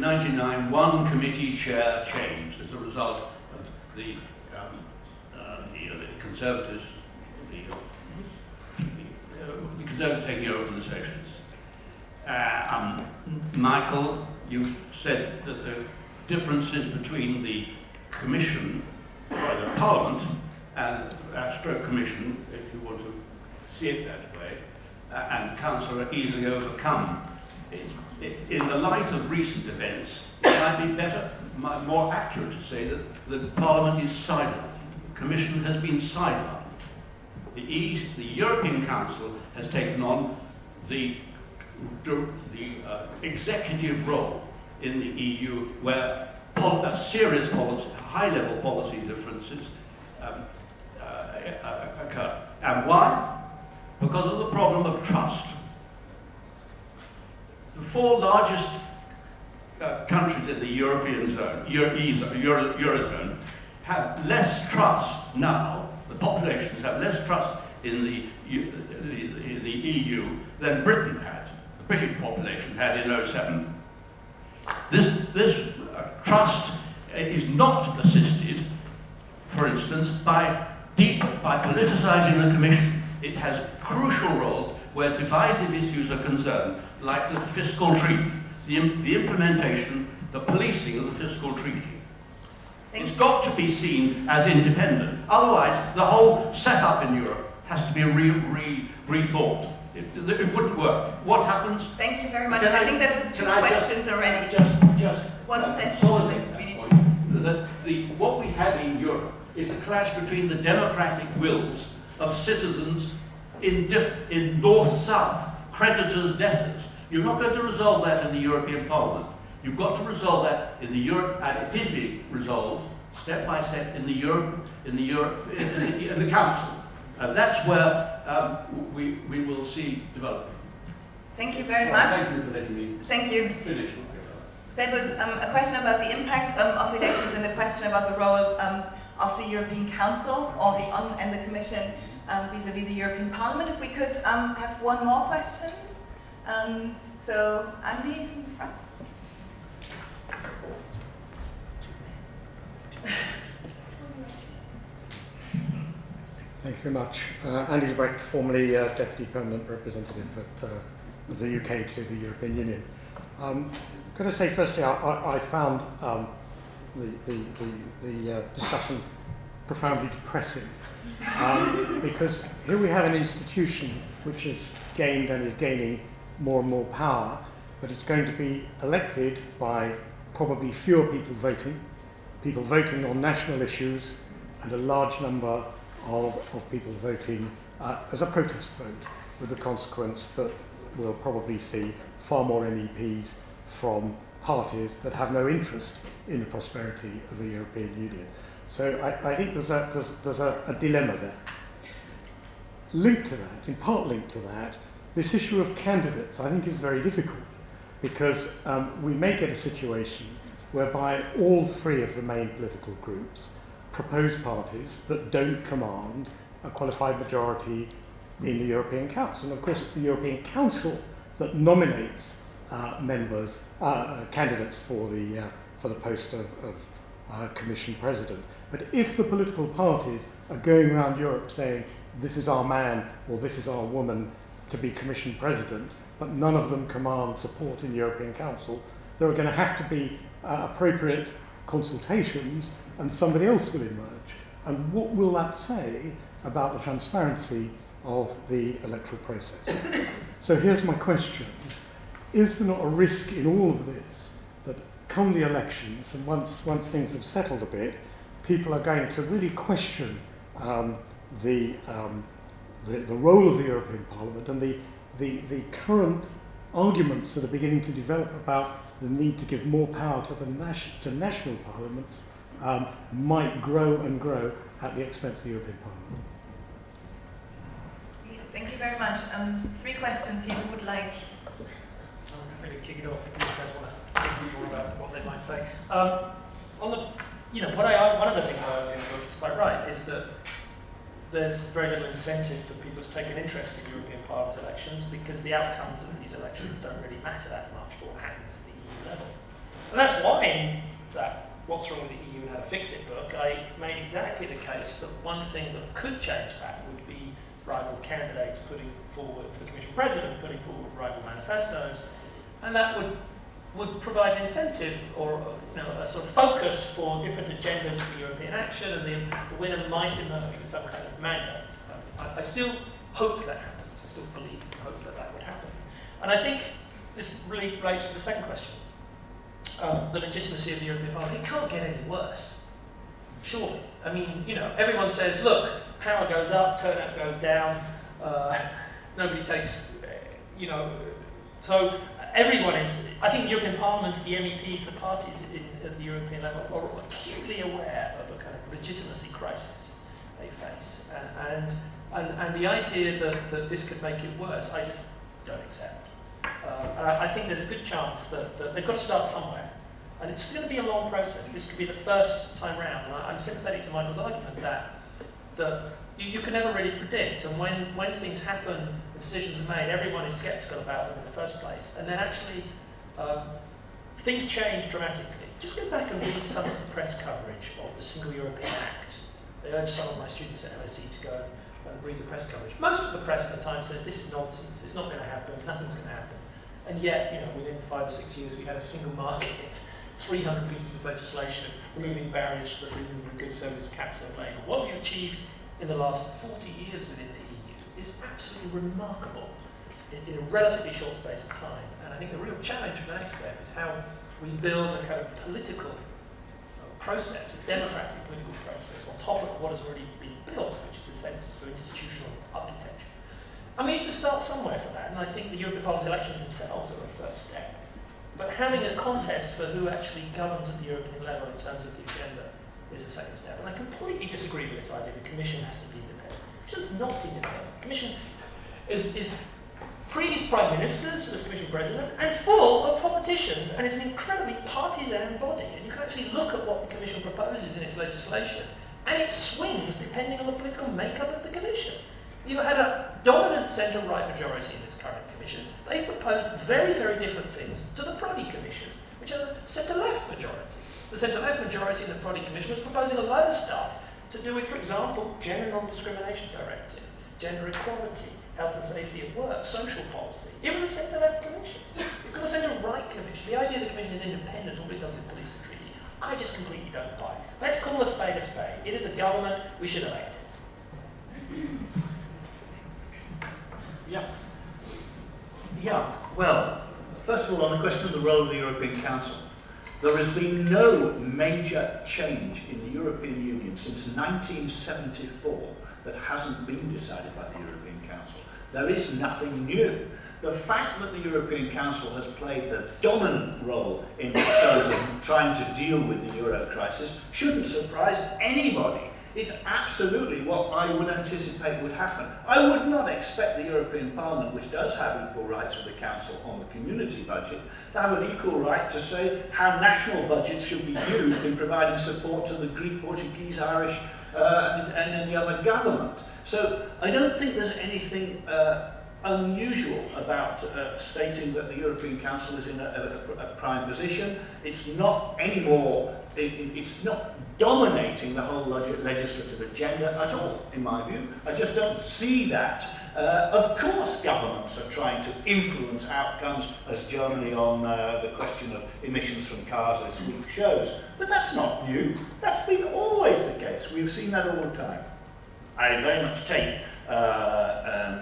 99, 1 committee chair changed as a result of the Conservatives, the Conservatives taking over the Socialists. Michael, you said that the differences between the Commission, or the Parliament, and stroke Commission, if you want to see it that way, and Council are easily overcome. In the light of recent events, it might be better, more accurate to say that the Parliament is sidelined. The Commission has been sidelined. The European Council has taken on the executive role in the EU, where serious policy, high-level policy differences occur. And why? Because of the problem of trust. The 4 largest countries in the European zone, Eurozone, have less trust now. The populations have less trust in the EU than Britain had. The British population had in 07. This trust is not assisted, for instance, by politicising the Commission. It has crucial roles where divisive issues are concerned, like the fiscal treaty, the implementation, the policing of the fiscal treaty. It's got to be seen as independent. Otherwise, the whole setup in Europe has to be rethought. It wouldn't work. What happens? Thank you very much. I think that was 2 questions already. Just one sentence. What we have in Europe is a clash between the democratic wills of citizens in north-south, creditors, debtors. You're not going to resolve that in the European Parliament. You've got to resolve that in the Europe, and it is being resolved step by step in the Council. And that's where we will see development. Thank you very much. Thank you for letting me finish. That was a question about the impact of elections and a question about the role of the European Council and the Commission vis-à-vis the European Parliament. If we could have one more question. So, Andy in the front. Thank you very much. Andy Lebrecht, formerly Deputy Permanent Representative of the UK to the European Union. Could I say firstly, I found the discussion profoundly depressing, because here we have an institution which has gained and is gaining more and more power, but it's going to be elected by probably fewer people voting on national issues, and a large number of people voting as a protest vote, with the consequence that we'll probably see far more MEPs from parties that have no interest in the prosperity of the European Union. So I think there's a dilemma there. Linked to that, in part linked to that, this issue of candidates I think is very difficult, because we may get a situation whereby all three of the main political groups propose parties that don't command a qualified majority in the European Council. And of course it's the European Council that nominates candidates for the post of Commission President. But if the political parties are going around Europe saying, this is our man or this is our woman to be Commission President, but none of them command support in the European Council, there are going to have to be appropriate consultations, and somebody else will emerge. And what will that say about the transparency of the electoral process? So here's my question. Is there not a risk in all of this that come the elections, and once things have settled a bit, people are going to really question the role of the European Parliament, and the current arguments that are beginning to develop about the need to give more power to national parliaments might grow and grow at the expense of the European Parliament? Thank you very much. 3 questions you would like. I'm going to kick it off if you guys want to think more about what they might say. On the, one of the things I argue in the book is quite right, is that there's very little incentive for people to take an interest in European Parliament elections, because the outcomes of these elections don't really matter that much for what happens at the EU level. And that's why in that What's Wrong with the EU and How to Fix It book, I made exactly the case that one thing that could change that would be rival candidates putting forward, for the Commission President, putting forward rival manifestos, and that would provide an incentive or a sort of focus for different agendas for European action, and the winner might emerge with some kind of mandate. I still hope that happens. I still believe and hope that that would happen. And I think this really relates to the second question. The legitimacy of the European Parliament. It can't get any worse, surely. I mean, everyone says, look, power goes up, turnout goes down, nobody takes, so everyone is, I think the European Parliament, the MEPs, the parties at the European level are acutely aware of a kind of legitimacy crisis they face. And the idea that this could make it worse, I just don't accept. And I think there's a good chance that they've got to start somewhere. And it's going to be a long process. This could be the first time round. And I'm sympathetic to Michael's argument that you can never really predict. And when things happen, and decisions are made, everyone is sceptical about them in the first place. And then actually, things change dramatically. Just go back and read some of the press coverage of the Single European Act. I urge some of my students at LSE to go and read the press coverage. Most of the press at the time said, this is nonsense, it's not going to happen, nothing's going to happen. And yet, within 5 or 6 years, we had a single market, 300 pieces of legislation, removing barriers to the free movement of goods, services, capital and labour. What we've achieved in the last 40 years within the EU is absolutely remarkable in a relatively short space of time. And I think the real challenge for the next step is how we build a kind of political process, a democratic political process, on top of what has already been built, which is the census for institutional architecture. And we need to start somewhere for that, and I think the European Parliament elections themselves are a first step. But having a contest for who actually governs at the European level in terms of the agenda is a second step. And I completely disagree with this idea the Commission has to be independent. The Commission is not independent. The Commission is pre Prime Ministers, was Commission President, and full of politicians, and is an incredibly partisan body. And you can actually look at what the Commission proposes in its legislation, and it swings depending on the political makeup of the Commission. You've had a dominant centre-right majority in this current Commission. They proposed very, very different things to the Prodi Commission, which are the centre-left majority. The centre-left majority in the Prodi Commission was proposing a load of stuff to do with, for example, Gender Non-Discrimination Directive, gender equality, health and safety at work, social policy. It was a centre-left commission. You've got a centre-right commission. The idea the commission is independent, all it does is police the treaty, I just completely don't buy. Let's call a spade a spade. It is a government, we should elect it. Yeah. Well, first of all, on the question of the role of the European Council, there has been no major change in the European Union since 1974 that hasn't been decided by the European Council. There is nothing new. The fact that the European Council has played the dominant role in terms of trying to deal with the euro crisis shouldn't surprise anybody. It's absolutely what I would anticipate would happen. I would not expect the European Parliament, which does have equal rights with the Council on the community budget, to have an equal right to say how national budgets should be used in providing support to the Greek, Portuguese, Irish and any other government. So I don't think there's anything unusual about stating that the European Council is in a prime position. It's not anymore, it's not dominating the whole legislative agenda at all, in my view. I just don't see that. Of course governments are trying to influence outcomes, as Germany on the question of emissions from cars this week shows. But that's not new. That's been always the case. We've seen that all the time. I very much take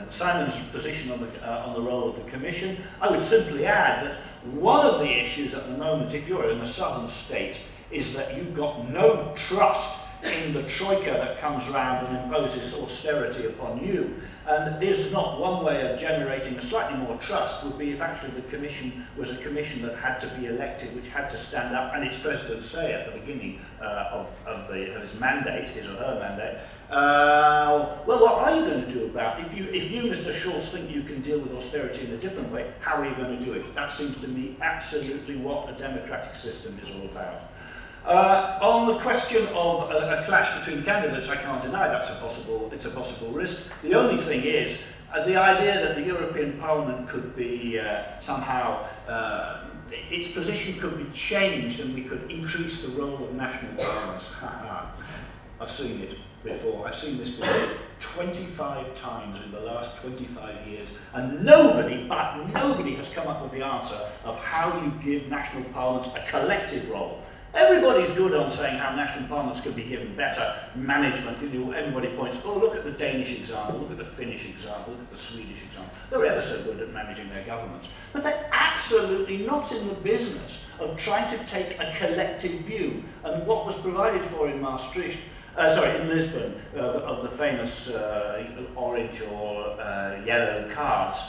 Simon's position on the role of the Commission. I would simply add that one of the issues at the moment, if you're in a southern state, is that you've got no trust in the troika that comes around and imposes austerity upon you. And there's not one way of generating a slightly more trust would be if actually the Commission was a Commission that had to be elected, which had to stand up, and its President say at the beginning of his mandate, his or her mandate, well, what are you going to do about it? If you, Mr. Schulz, think you can deal with austerity in a different way, how are you going to do it? That seems to me absolutely what a democratic system is all about. On the question of a clash between candidates, I can't deny it's a possible risk. The only thing is, the idea that the European Parliament could be somehow, its position could be changed and we could increase the role of national parliaments. I've seen it before. I've seen this debate 25 times in the last 25 years, and nobody has come up with the answer of how you give national parliaments a collective role. Everybody's good on saying how national parliaments could be given better management. Everybody points, oh, look at the Danish example, look at the Finnish example, look at the Swedish example. They're ever so good at managing their governments. But they're absolutely not in the business of trying to take a collective view. And what was provided for in in Lisbon, of the famous orange or yellow cards,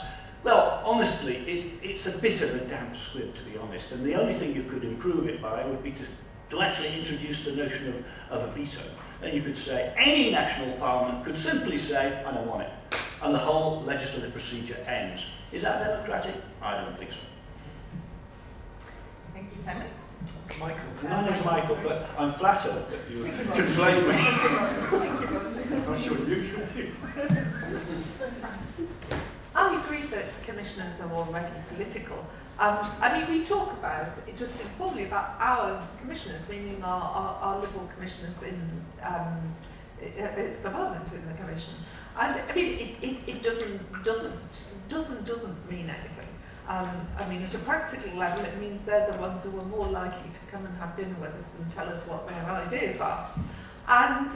well, honestly, it's a bit of a damp squib, to be honest, and the only thing you could improve it by would be to actually introduce the notion of a veto. And you could say, any national parliament could simply say, I don't want it, and the whole legislative procedure ends. Is that democratic? I don't think so. Thank you, Simon. Michael. My name's Michael, but I'm flattered that you conflate me. I'm not sure you should be. I agree that commissioners are already political. I mean, we talk about, just informally, about our commissioners, meaning our Liberal commissioners at the moment in the Commission. And I mean, it doesn't mean anything. I mean, at a practical level, it means they're the ones who are more likely to come and have dinner with us and tell us what their ideas are. And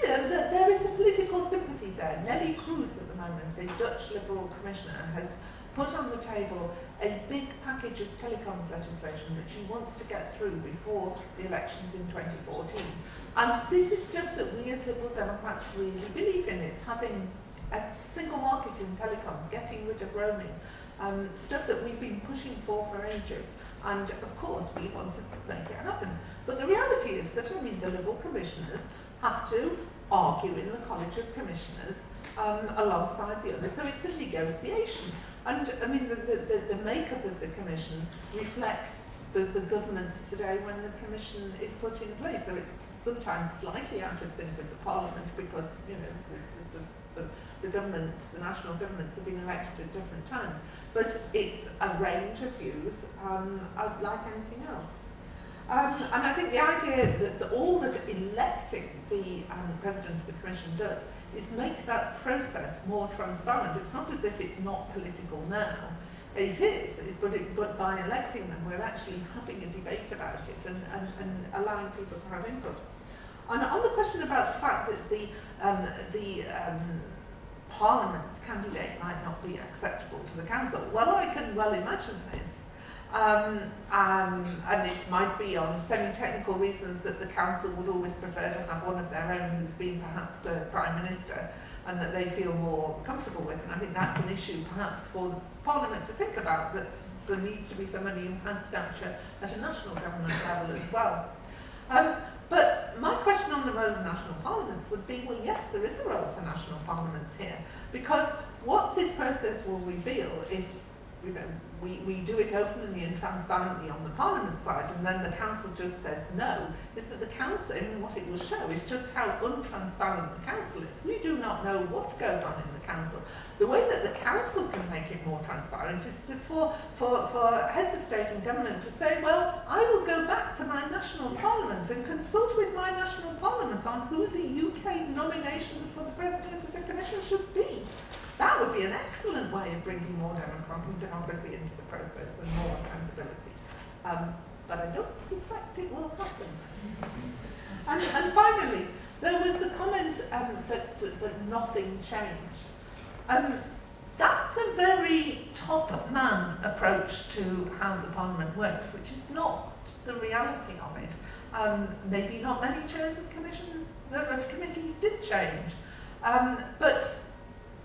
yeah, there is a political sympathy there. Nelly Kroes at the moment, the Dutch Liberal Commissioner, has put on the table a big package of telecoms legislation that she wants to get through before the elections in 2014. And this is stuff that we as Liberal Democrats really believe in. It's having a single market in telecoms, getting rid of roaming, stuff that we've been pushing for ages. And of course, we want to make it happen. But the reality is that, I mean, the Liberal Commissioners have to argue in the College of Commissioners alongside the others. So it's a negotiation. And I mean, the makeup of the Commission reflects the governments of the day when the Commission is put in place. So it's sometimes slightly out of sync with the Parliament because, you know, the governments, the national governments have been elected at different times. But it's a range of views like anything else. And I think the idea that all that electing the President of the Commission does is make that process more transparent. It's not as if it's not political now. It is, but by electing them, we're actually having a debate about it and allowing people to have input. And on the question about the fact that the Parliament's candidate might not be acceptable to the Council. Well, I can well imagine this. And it might be on semi-technical reasons that the Council would always prefer to have one of their own who's been perhaps a Prime Minister and that they feel more comfortable with. And I think that's an issue perhaps for the Parliament to think about, that there needs to be somebody who has stature at a national government level as well. But my question on the role of national parliaments would be, well, yes, there is a role for national parliaments here, because what this process will reveal, if we do it openly and transparently on the Parliament side, and then the Council just says no, is that the Council, and what it will show is just how untransparent the Council is. We do not know what goes on in the Council. The way that the Council can make it more transparent is for heads of state and government to say, well, I will go back to my national parliament and consult with my national parliament on who the UK's nomination for the President of the Commission should be. That would be an excellent way of bringing more democracy into the process and more accountability. But I don't suspect it will happen. And finally, there was the comment that nothing changed. That's a very top-man approach to how the Parliament works, which is not the reality of it. Maybe not many chairs of committees did change. But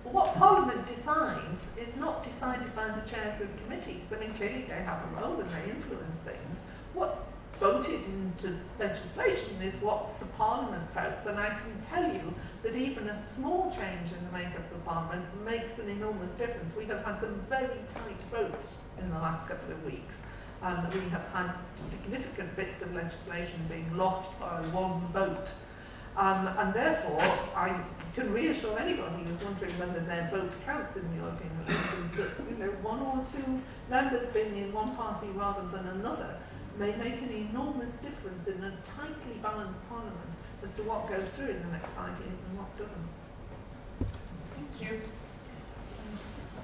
what Parliament decides is not decided by the chairs of committees. I mean, clearly they have a role and they influence things. What's voted into legislation is what the Parliament votes, and I can tell you that even a small change in the makeup of the Parliament makes an enormous difference. We have had some very tight votes in the last couple of weeks. We have had significant bits of legislation being lost by one vote. And therefore, I can reassure anybody who's wondering whether their vote counts in the European elections that one or two members being in one party rather than another may make an enormous difference in a tightly balanced Parliament as to what goes through in the next 5 years and what doesn't. Thank you.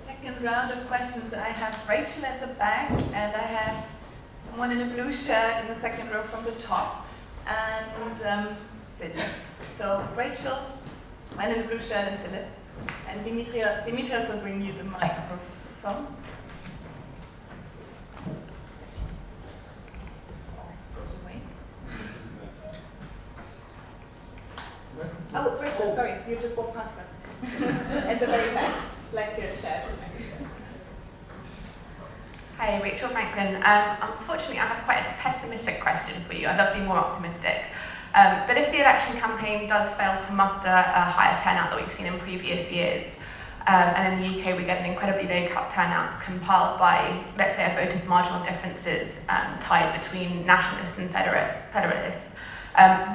Second round of questions. I have Rachel at the back, and I have someone in a blue shirt in the second row from the top, and Philip. So Rachel, man in the blue shirt, and Philip. And Dimitrios will bring you the microphone. Oh, Rachel, sorry, you just walked past her. At the very back, like the shirt. Hi, Rachel Franklin. Unfortunately, I have quite a pessimistic question for you. I'd love to be more optimistic. But if the election campaign does fail to muster a higher turnout that we've seen in previous years, and in the UK we get an incredibly low turnout compiled by, let's say, a vote of marginal differences tied between nationalists and federalists,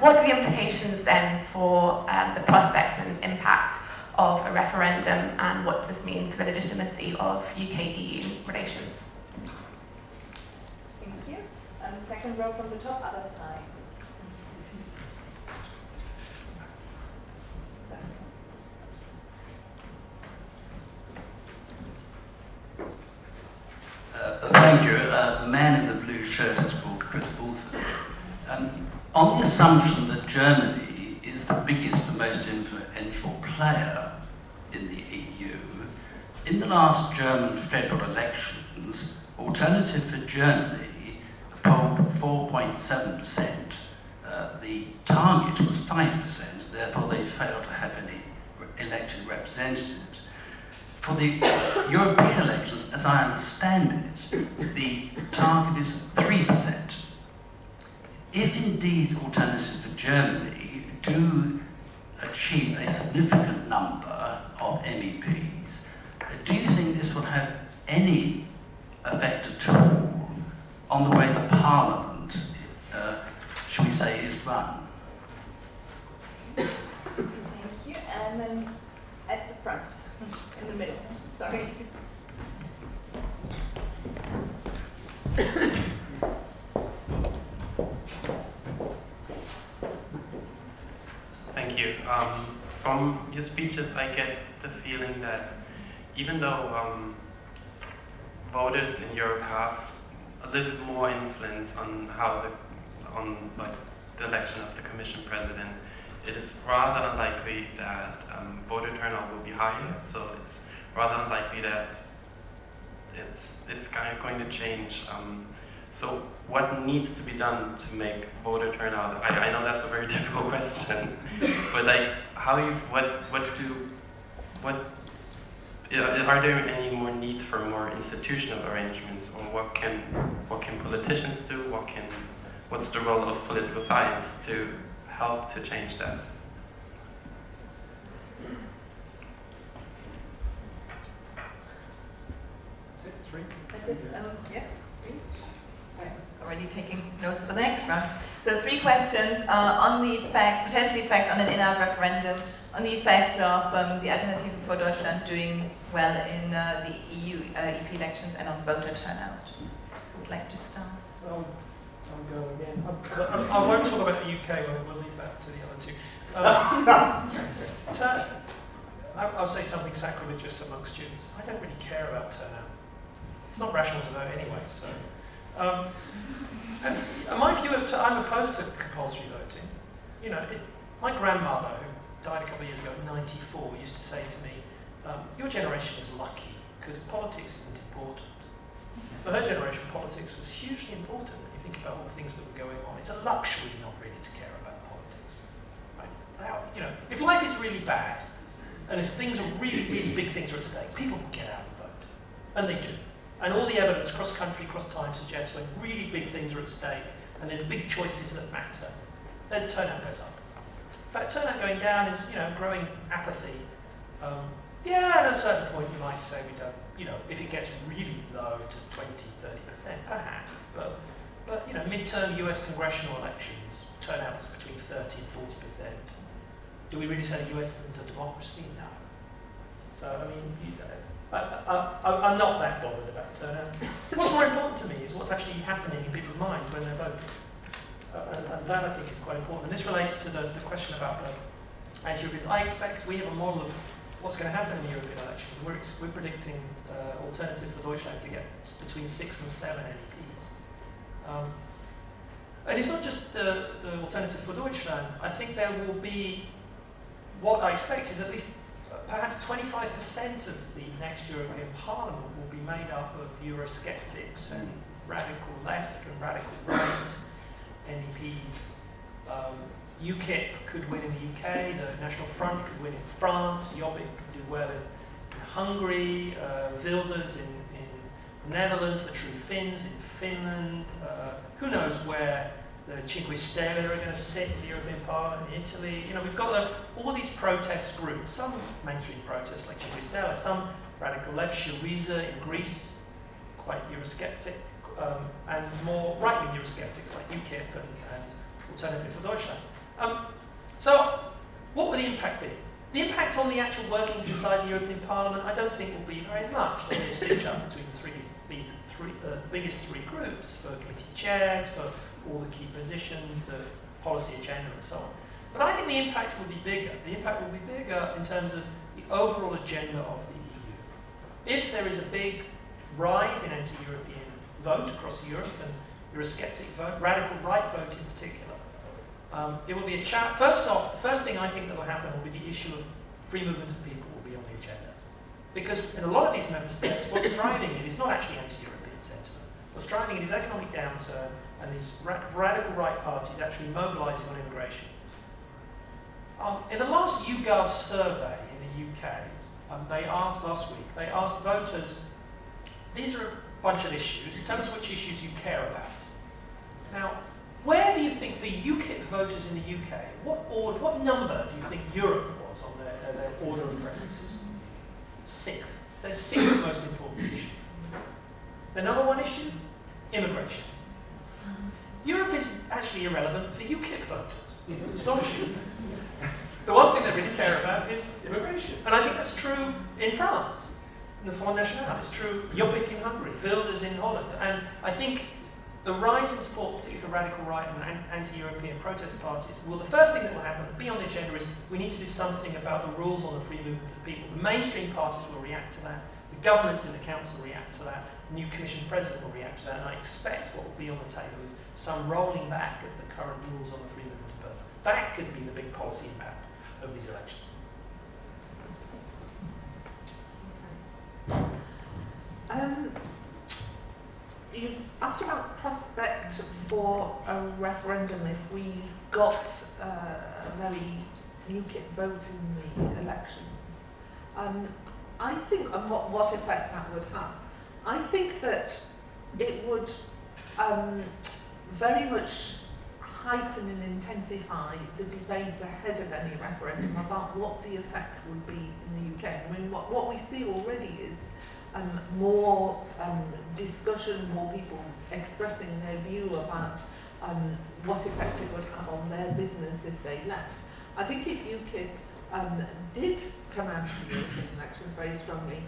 what are the implications then for the prospects and impact of a referendum, and what does this mean for the legitimacy of UK-EU relations? Thank you. Second row from the top, other side. Thank you. The man in the blue shirt is called Chris Bulford. On the assumption that Germany is the biggest and most influential player in the EU, in the last German federal elections, Alternative for Germany polled 4.7%. The target was 5%, therefore they failed to have any elected representatives. For the European elections, as I understand it, the target is 3%. If indeed Alternative for Germany do achieve a significant number of MEPs, do you think this will have any effect at all on the way the Parliament, shall we say, is run? Thank you. And then at the front, in the middle. Sorry. Thank you. From your speeches, I get the feeling that even though voters in Europe have a little bit more influence on how the election of the Commission President it is rather unlikely that voter turnout will be higher. So it's rather unlikely that it's kind of going to change. So what needs to be done to make voter turnout? I know that's a very difficult question, but like, are there any more needs for more institutional arrangements, or what can politicians do? What's the role of political science to help to change that? Three. That's it. Yes, three. Sorry, I was already taking notes for the next round. So 3 questions on the potential effect on an in-out referendum, on the effect of the Alternative for Deutschland doing well in the EU EP elections, and on voter turnout. Who would like to start? I'll go again. I won't talk about the UK, we'll leave that to the other two. I'll say something sacrilegious amongst students. I don't really care about turnout. It's not rational to vote anyway, so. And my view of I'm opposed to compulsory voting. You know, my grandmother, who died a couple of years ago at 94, used to say to me, your generation is lucky because politics isn't important. For her generation, politics was hugely important when you think about all the things that were going on. It's a luxury not really to care about politics. Right? Now, you know, if life is really bad, and if things are really, really big things are at stake, people will get out and vote. And they do. And all the evidence, cross-country, cross-time, suggests when really big things are at stake, and there's big choices that matter, then turnout goes up. In fact, turnout going down is, you know, growing apathy. Yeah, at a certain point you might say we don't, you know, if it gets really low to 20, 30%, perhaps, but you know, midterm US congressional elections, turnouts between 30 and 40%. Do we really say the US isn't a democracy? No. So, I mean, I'm not that bothered about turnout. What's more important to me is what's actually happening in people's minds when they're voting. And that, I think, is quite important. And this relates to the question about the anti-Europeans. I expect we have a model of what's going to happen in the European elections. We're predicting Alternative for Deutschland to get between 6 and 7 MEPs. And it's not just the Alternative for Deutschland. I think there will be, what I expect is at least perhaps 25% of the next European Parliament will be made up of Eurosceptics and radical left and radical right MEPs. UKIP could win in the UK, the National Front could win in France, Jobbik could do well in Hungary, Wilders in the Netherlands, the True Finns in Finland, who knows where the Cinque Stelle are going to sit in the European Parliament, in Italy. You know, we've got all these protest groups, some mainstream protests like Cinque Stelle, some radical left, Syriza in Greece, quite Eurosceptic, and more right-wing Eurosceptics like UKIP and Alternative for Deutschland. So, what will the impact be? The impact on the actual workings inside the European Parliament, I don't think will be very much. There'll be a stitch-up between the biggest 3 groups for committee chairs, for all the key positions, the policy agenda, and so on. But I think the impact will be bigger. The impact will be bigger in terms of the overall agenda of the EU. If there is a big rise in anti-European vote across Europe, and Eurosceptic vote, radical right vote in particular, it will be a challenge. First off, the first thing I think that will happen will be the issue of free movement of people will be on the agenda. Because in a lot of these member states, what's driving it is not actually anti-European sentiment. What's driving it is economic downturn and these radical right parties actually mobilising on immigration. In the last YouGov survey in the UK, they asked last week, they asked voters, these are a bunch of issues, tell us which issues you care about. Now, where do you think for UKIP voters in the UK, what number do you think Europe was on their order of preferences? 6th. It's their 6th most important issue. The number 1 issue? Immigration. Europe is actually irrelevant for UKIP voters. It's astonishing. The one thing they really care about is immigration. And I think that's true in France, in the Front National. It's true Jobbik in Hungary, Wilders in Holland. And I think the rise in support, particularly for radical right and anti-European protest parties, well, the first thing that will happen, be on the agenda, is we need to do something about the rules on the free movement of people. The mainstream parties will react to that. The governments in the council will react to that. The new Commission President will react to that. And I expect what will be on the table is some rolling back of the current rules on the free movement of persons. That could be the big policy impact of these elections. You've asked about prospect for a referendum if we got a very UKIP vote in the elections. I think, and what effect that would have. I think that it would very much heighten and intensify the debate ahead of any referendum about what the effect would be in the UK. I mean, what we see already is more discussion, more people expressing their view about what effect it would have on their business if they left. I think if UKIP did come out of the European elections very strongly,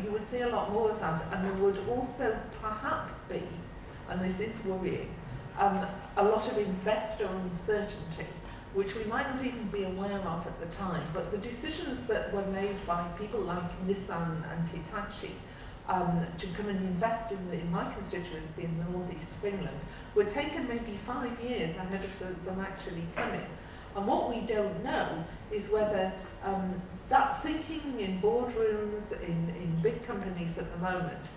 you would see a lot more of that, and there would also perhaps be, and this is worrying, a lot of investor uncertainty, which we might not even be aware of at the time, but the decisions that were made by people like Nissan and Hitachi to come and invest in my constituency in the northeast of England were taken maybe 5 years ahead of them actually coming. And what we don't know is whether that thinking in boardrooms, in big companies at the moment,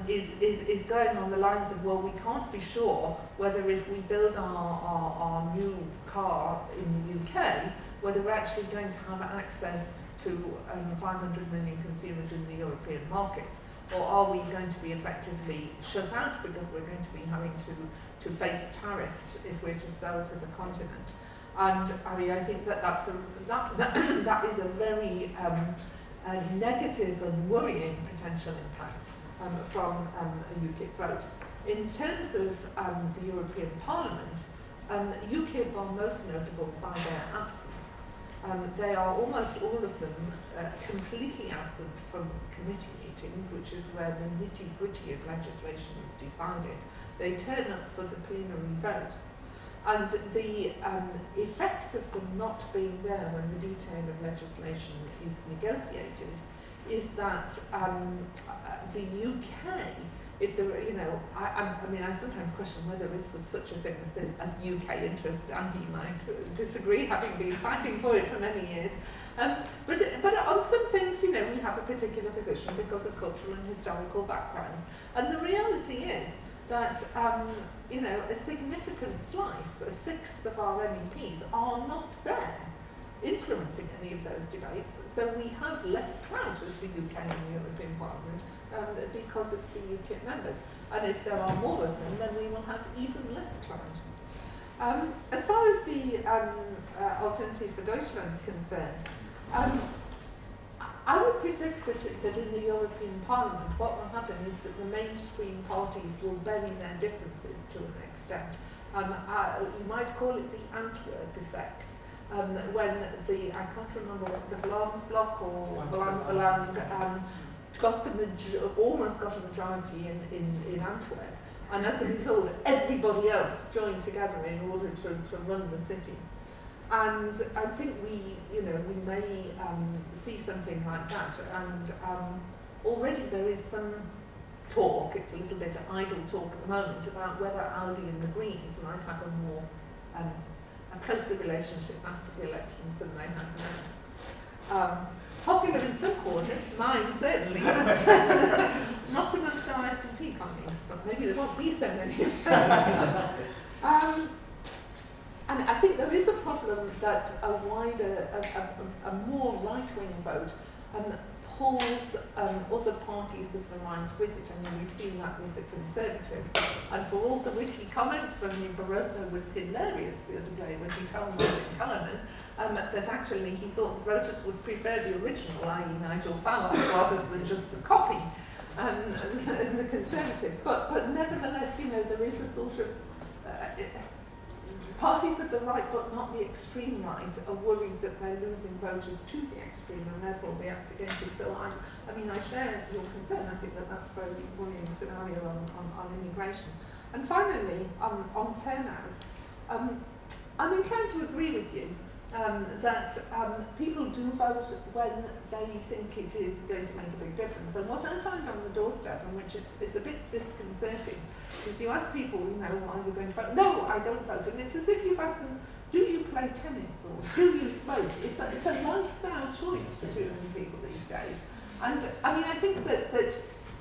is going on the lines of, well, we can't be sure whether if we build our new car in the UK, whether we're actually going to have access to 500 million consumers in the European market, or are we going to be effectively shut out because we're going to be having to face tariffs if we're to sell to the continent. And I mean, I think that that is a very negative and worrying potential impact from a UKIP vote. In terms of the European Parliament, UKIP are most notable by their absence. They are almost all of them completely absent from committee meetings, which is where the nitty-gritty of legislation is decided. They turn up for the plenary vote. And the effect of them not being there when the detail of legislation is negotiated is that the UK, if there were, you know, I mean, I sometimes question whether there is such a thing as UK interest. Andy might disagree, having been fighting for it for many years. But on some things, you know, we have a particular position because of cultural and historical backgrounds. And the reality is that, you know, a significant slice, a sixth of our MEPs are not there influencing any of those debates. So we have less clout as the UK in the European Parliament because of the UKIP members. And if there are more of them, then we will have even less clout. As far as the Alternative for Deutschland is concerned, I would predict that in the European Parliament, what will happen is that the mainstream parties will bury their differences to an extent. You might call it the Antwerp effect, when I can't remember what the Vlaams Bloc or Vlaams Belang almost got a majority in Antwerp, and as a result, everybody else joined together in order to run the city. And I think we may see something like that. And already there is some talk, it's a little bit idle talk at the moment, about whether Aldi and the Greens might have a more a closer relationship after the elections than they have now. Popular in some quarters, mine certainly, but not amongst our FDP colleagues, but maybe there won't be so many of those. And I think there is a problem that a wider, a more right-wing vote pulls other parties of the right with it. I mean, we've seen that with the Conservatives. And for all the witty comments from you, Barroso was hilarious the other day when he told Martin Cullinan that actually he thought the voters would prefer the original, i.e. Nigel Farage, rather than just the copy, and the Conservatives. But nevertheless, you know, there is a sort of parties of the right, but not the extreme right, are worried that they're losing voters to the extreme and thereful react against it. So I mean, I share your concern. I think that that's a very worrying scenario on immigration. And finally, on turnout, I'm inclined to agree with you that people do vote when they think it is going to make a big difference. And what I find on the doorstep, and which is a bit disconcerting, is you ask people, you know, are you going to vote? No, I don't vote. And it's as if you've asked them, do you play tennis or do you smoke? It's a lifestyle choice for too many people these days. And I mean, I think that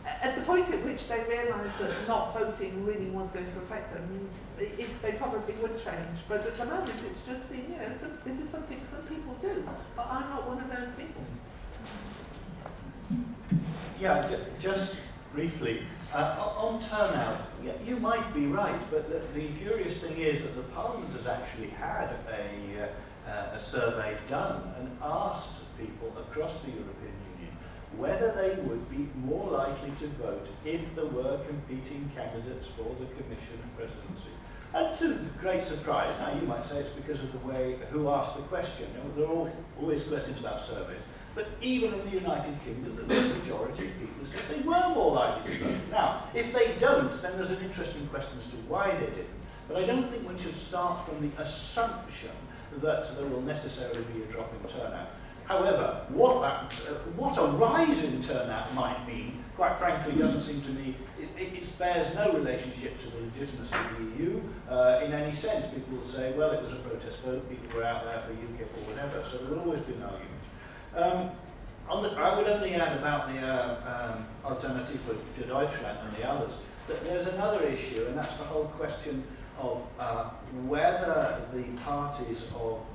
at the point at which they realised that not voting really was going to affect them, they probably would change. But at the moment, it's just seen, this is something some people do, but I'm not one of those people. Yeah, just briefly, on turnout, you might be right, but the curious thing is that the Parliament has actually had a survey done and asked people across the European Union whether they would be more likely to vote if there were competing candidates for the Commission Presidency. And to the great surprise, now you might say it's because of the way who asked the question. There are always questions about surveys. But even in the United Kingdom, the majority of people said they were more likely to vote. Now, if they don't, then there's an interesting question as to why they didn't. But I don't think one should start from the assumption that there will necessarily be a drop in turnout. However, what a rise in turnout might mean, quite frankly, doesn't seem to me, it bears no relationship to the legitimacy of the EU in any sense. People will say, well, it was a protest vote, people were out there for UKIP or whatever, so there will always be an argument. I would only add about the Alternative für Deutschland and the others, that there's another issue, and that's the whole question of whether the parties of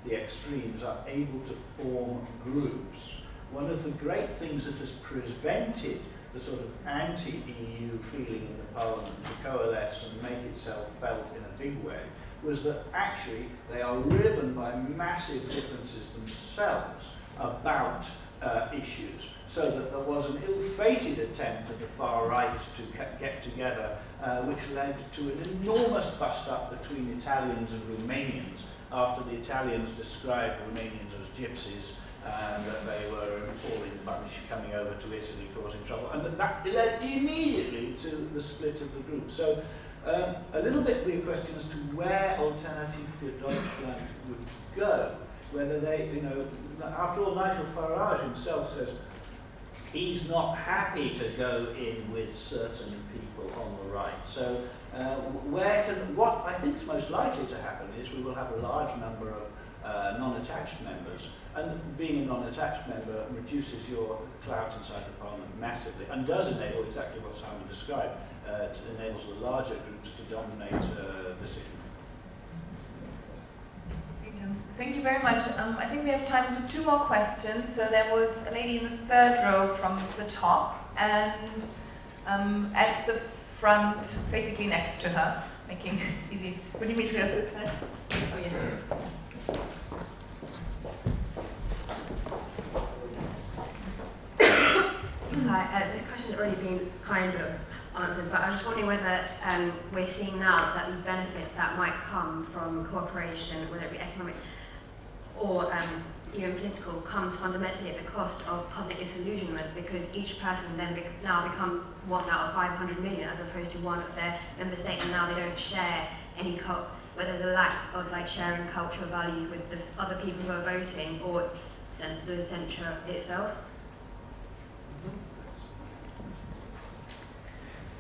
the extremes are able to form groups. One of the great things that has prevented the sort of anti-EU feeling in the Parliament to coalesce and make itself felt in a big way was that actually they are riven by massive differences themselves about issues, so that there was an ill-fated attempt at the far right to get together, which led to an enormous bust-up between Italians and Romanians after the Italians described Romanians as gypsies and that they were an appalling bunch coming over to Italy causing trouble, and that led immediately to the split of the group. So a little bit weird question as to where Alternative für Deutschland would go, whether they, after all, Nigel Farage himself says he's not happy to go in with certain people on the right. So what I think is most likely to happen is we will have a large number of non-attached members, and being a non-attached member reduces your clout inside the Parliament massively, and does enable exactly what Simon described. It enables the larger groups to dominate decision. Thank you very much. I think we have time for 2 more questions. So there was a lady in the 3rd row from the top, and at the front, basically next to her, making it easy. Would you meet us this time? Oh, yeah. Hi, this question's already been kind of answered, but I was just wondering whether we're seeing now that the benefits that might come from cooperation, whether it be economic or even political, comes fundamentally at the cost of public disillusionment, because each person then now becomes 1 out of 500 million as opposed to one of their member states, and now they don't share any where there's a lack of sharing cultural values with the other people who are voting or the centre itself.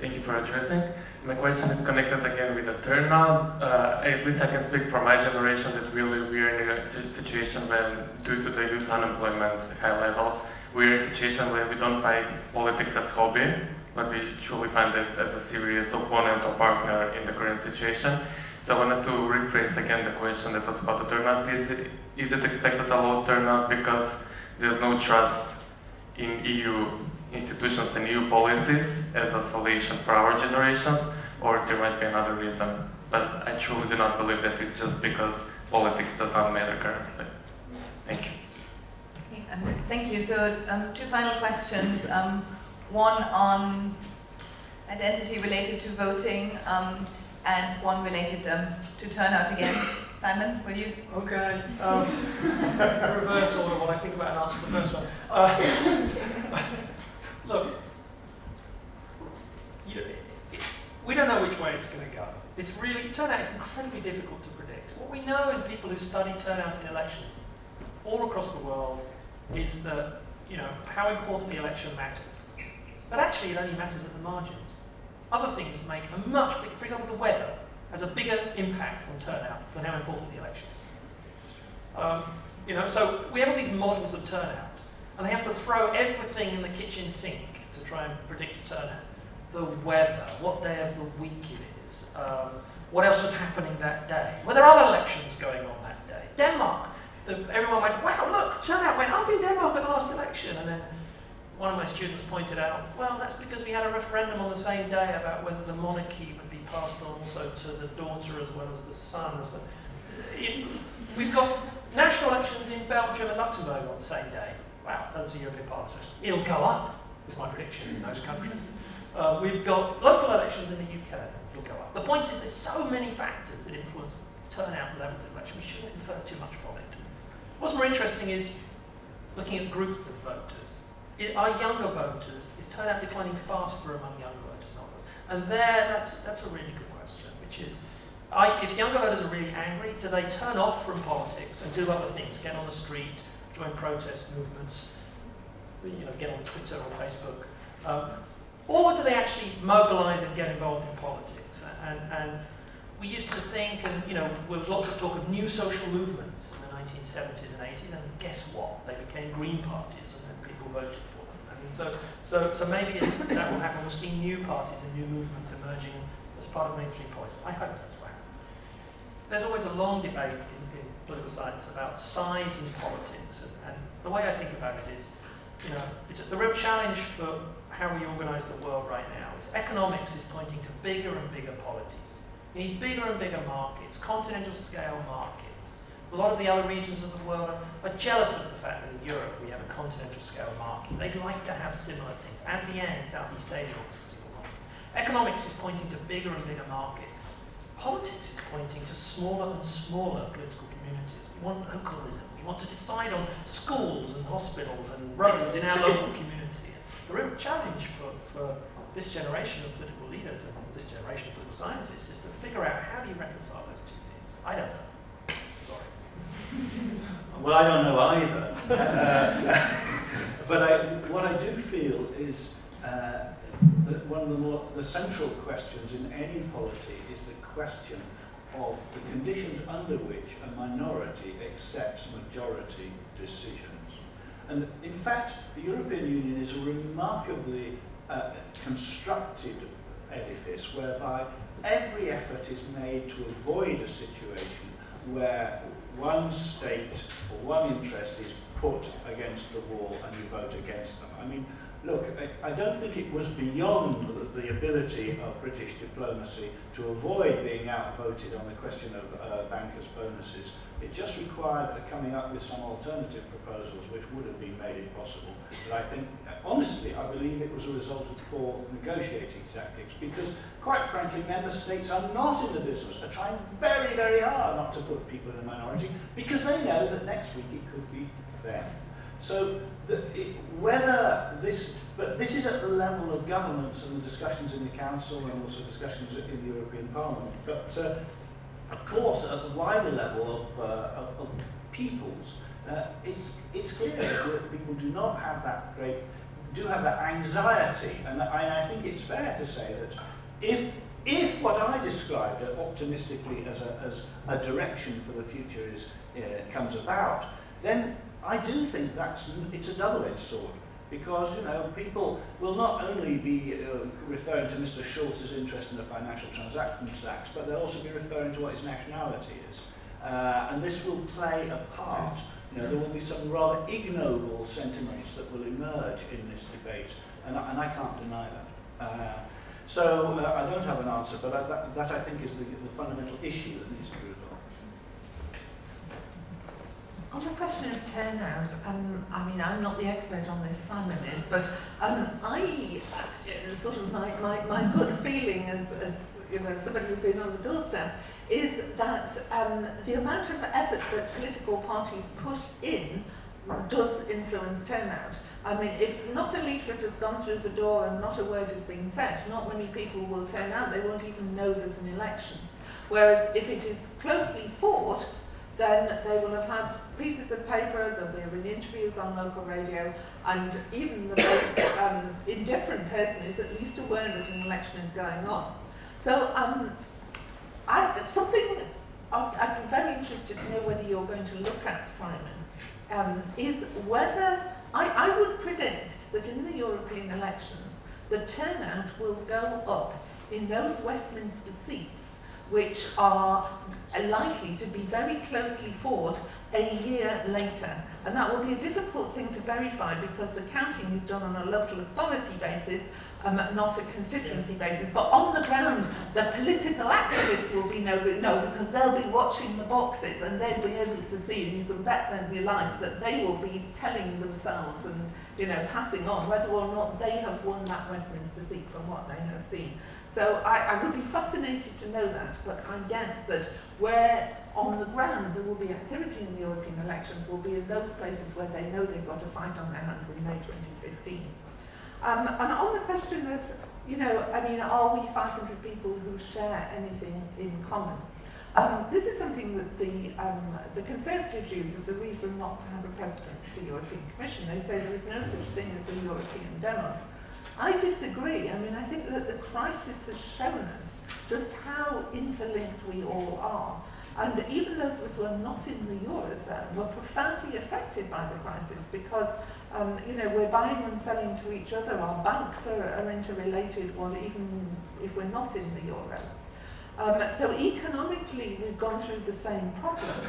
Thank you for addressing. My question is connected again with the turnout. At least I can speak for my generation that we're in a situation when, due to the youth unemployment high level, we're in a situation where we don't find politics as hobby, but we truly find it as a serious opponent or partner in the current situation. So I wanted to rephrase again the question that was about the turnout. Is it expected a low turnout because there's no trust in EU institutions and EU policies as a solution for our generations, or there might be another reason? But I truly do not believe that it's just because politics does not matter currently. Thank you. Thank you. So 2 final questions. One on identity related to voting, and one related to turnout again. Simon, will you? Okay. Reverse order what I think about and answer the first one. Look, we don't know which way it's going to go. Turnout is incredibly difficult to predict. What we know in people who study turnout in elections all across the world is that, how important the election matters. But actually it only matters at the margins. Other things make a much bigger, for example, the weather. has a bigger impact on turnout than how important the election is. So we have all these models of turnout, and they have to throw everything in the kitchen sink to try and predict turnout. The weather, what day of the week it is, what else was happening that day. Were there other elections going on that day? Denmark, everyone went, wow, look, turnout went up in Denmark at the last election. And then one of my students pointed out, well, that's because we had a referendum on the same day about whether the monarchy would be passed on also to the daughter as well as the son. We've got national elections in Belgium and Luxembourg on the same day. Wow, that's a European Parliament election. It'll go up, is my prediction in those countries. We've got local elections in the UK. It'll go up. The point is there's so many factors that influence turnout levels of election. We shouldn't infer too much from it. What's more interesting is looking at groups of voters. Are younger voters, is turnout declining faster among younger voters than others? And that's a really good question, which is, if younger voters are really angry, do they turn off from politics and do other things, get on the street, join protest movements, get on Twitter or Facebook? Or do they actually mobilise and get involved in politics? And we used to think, and there was lots of talk of new social movements in the 1970s and 80s, and guess what? They became Green parties, and then people voted for them. I mean, so maybe that will happen. We'll see new parties and new movements emerging as part of mainstream policy. I hope that's what happens. There's always a long debate in political science about size in politics, and the way I think about it is, it's the real challenge for how we organise the world right now is economics is pointing to bigger and bigger polities. We need bigger and bigger markets, continental scale markets. A lot of the other regions of the world are jealous of the fact that in Europe we have a continental scale market. They'd like to have similar things. ASEAN in Southeast Asia wants a single market. Economics is pointing to bigger and bigger markets. Politics is pointing to smaller and smaller political communities. We want localism. We want to decide on schools and hospitals and roads in our local community. The real challenge for this generation of political leaders and this generation of political scientists is to figure out how do you reconcile those two things. I don't know. Sorry. Well, I don't know either. But what I do feel is that one of the central questions in any polity is the question of the conditions under which a minority accepts majority decisions. And in fact, the European Union is a remarkably constructed edifice whereby every effort is made to avoid a situation where one state or one interest is put against the wall and you vote against them. I mean, look, I don't think it was beyond the ability of British diplomacy to avoid being outvoted on the question of bankers' bonuses. It just required coming up with some alternative proposals which would have been made it possible. But I think, honestly, I believe it was a result of poor negotiating tactics because, quite frankly, member states are not in the business, are trying very, very hard not to put people in a minority because they know that next week it could be them. So, but this is at the level of governments and the discussions in the Council and also discussions in the European Parliament. But of course, at the wider level of peoples, it's clear that people do not have that anxiety, and I think it's fair to say that if what I described optimistically as a direction for the future comes about, then I do think it's a double-edged sword. Because, people will not only be referring to Mr. Schulz's interest in the financial transactions tax, but they'll also be referring to what his nationality is. And this will play a part. There will be some rather ignoble sentiments that will emerge in this debate, and I can't deny that. So I don't have an answer, but that I think is the fundamental issue that needs to be resolved. On the question of turnout, I mean, I'm not the expert on this, Simon is, but I sort of my good feeling as somebody who's been on the doorstep is that the amount of effort that political parties put in does influence turnout. I mean, if not a leaflet has gone through the door and not a word has been said, not many people will turn out. They won't even know there's an election. Whereas if it is closely fought, then they will have had pieces of paper, there'll be interviews on local radio, and even the most indifferent person is at least aware that an election is going on. So I'd be very interested to know whether you're going to look at, Simon, is whether I would predict that in the European elections the turnout will go up in those Westminster seats which are likely to be very closely fought a year later. And that will be a difficult thing to verify because the counting is done on a local authority basis, not a constituency basis. But on the ground, the political activists will be no, because they'll be watching the boxes and they'll be able to see, and you can bet them your life that they will be telling themselves and passing on whether or not they have won that Westminster seat from what they have seen. So I would be fascinated to know that, but I guess that where on the ground there will be activity in the European elections will be in those places where they know they've got a fight on their hands in May 2015. And on the question of, are we 500 people who share anything in common? This is something that the Conservatives use as a reason not to have a president of the European Commission. They say there is no such thing as a European demos. I disagree. I think that the crisis has shown us just how interlinked we all are. And even those of us who are not in the Eurozone were profoundly affected by the crisis because, we're buying and selling to each other. Our banks are interrelated, even if we're not in the Euro. So economically, we've gone through the same problems.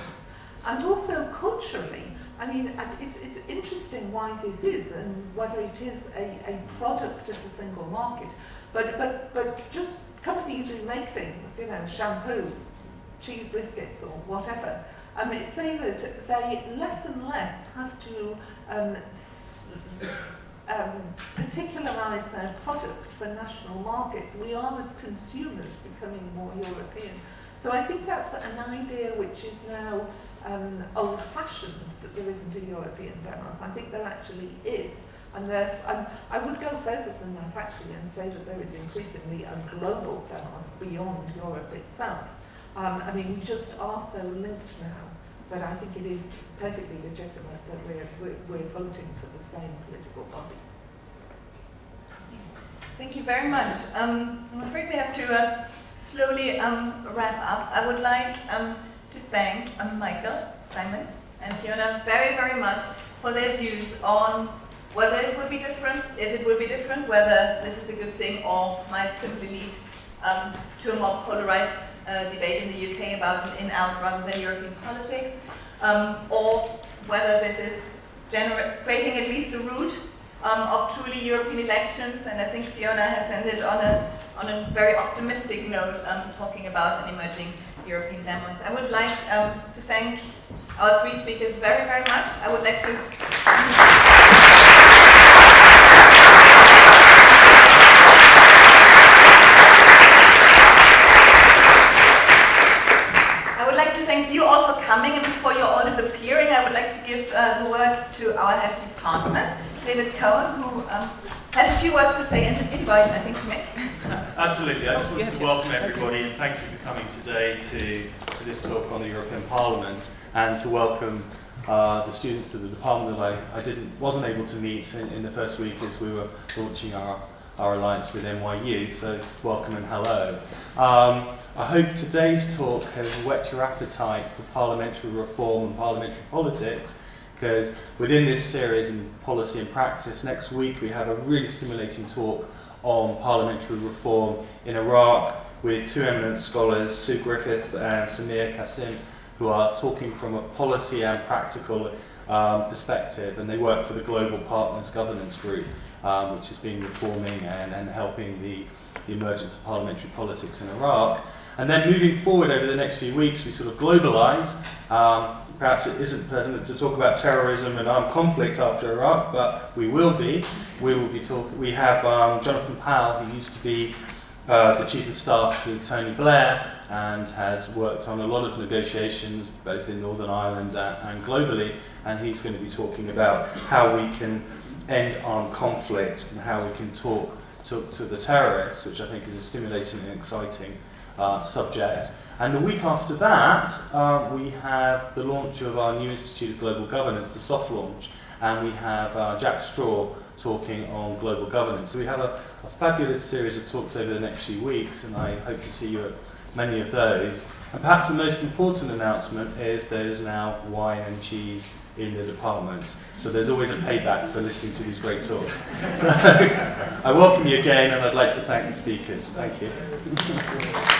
And also culturally, it's interesting why this is and whether it is a product of the single market. But just companies who make things, shampoo, cheese biscuits or whatever, say that they less and less have to particularize their product for national markets. We are as consumers becoming more European. So I think that's an idea which is now old-fashioned, that there isn't a European demos. I think there actually is. And I would go further than that actually and say that there is increasingly a global demos beyond Europe itself. We just are so linked now that I think it is perfectly legitimate that we're voting for the same political body. Thank you very much. I'm afraid we have to slowly wrap up. I would like to thank Michael, Simon, and Fiona very, very much for their views on whether it would be different, if it will be different, whether this is a good thing or might simply lead to a more polarized debate in the UK about an in-out rather than European politics, or whether this is creating at least a route of truly European elections. And I think Fiona has ended on a very optimistic note, talking about an emerging European demos. I would like to thank our three speakers very, very much. I would like to thank you all for coming, and before you're all disappearing, I would like to give the word to our head of department, David Cohen, who has a few words to say and an invite, I think, to make. Absolutely. I just wanted to welcome everybody and thank you for coming today to this talk on the European Parliament, and to welcome the students to the department that I wasn't able to meet in the first week as we were launching our alliance with NYU, so welcome and hello. I hope today's talk has whet your appetite for parliamentary reform and parliamentary politics, because within this series in policy and practice, next week we have a really stimulating talk on parliamentary reform in Iraq with two eminent scholars, Sue Griffith and Samir Qasim, who are talking from a policy and practical perspective, and they work for the Global Partners Governance Group, which has been reforming and helping the emergence of parliamentary politics in Iraq. And then moving forward over the next few weeks, we sort of globalise. Perhaps it isn't pertinent to talk about terrorism and armed conflict after Iraq, but we will be. We will be talking. We have Jonathan Powell, who used to be the Chief of Staff to Tony Blair and has worked on a lot of negotiations both in Northern Ireland and globally, and he's going to be talking about how we can end armed conflict and how we can talk to the terrorists, which I think is a stimulating and exciting subject. And the week after that, we have the launch of our new Institute of Global Governance, the soft launch, and we have Jack Straw talking on global governance. So we have a fabulous series of talks over the next few weeks, and I hope to see you many of those. And perhaps the most important announcement is there's now wine and cheese in the department. So there's always a payback for listening to these great talks. So I welcome you again, and I'd like to thank the speakers. Thank you.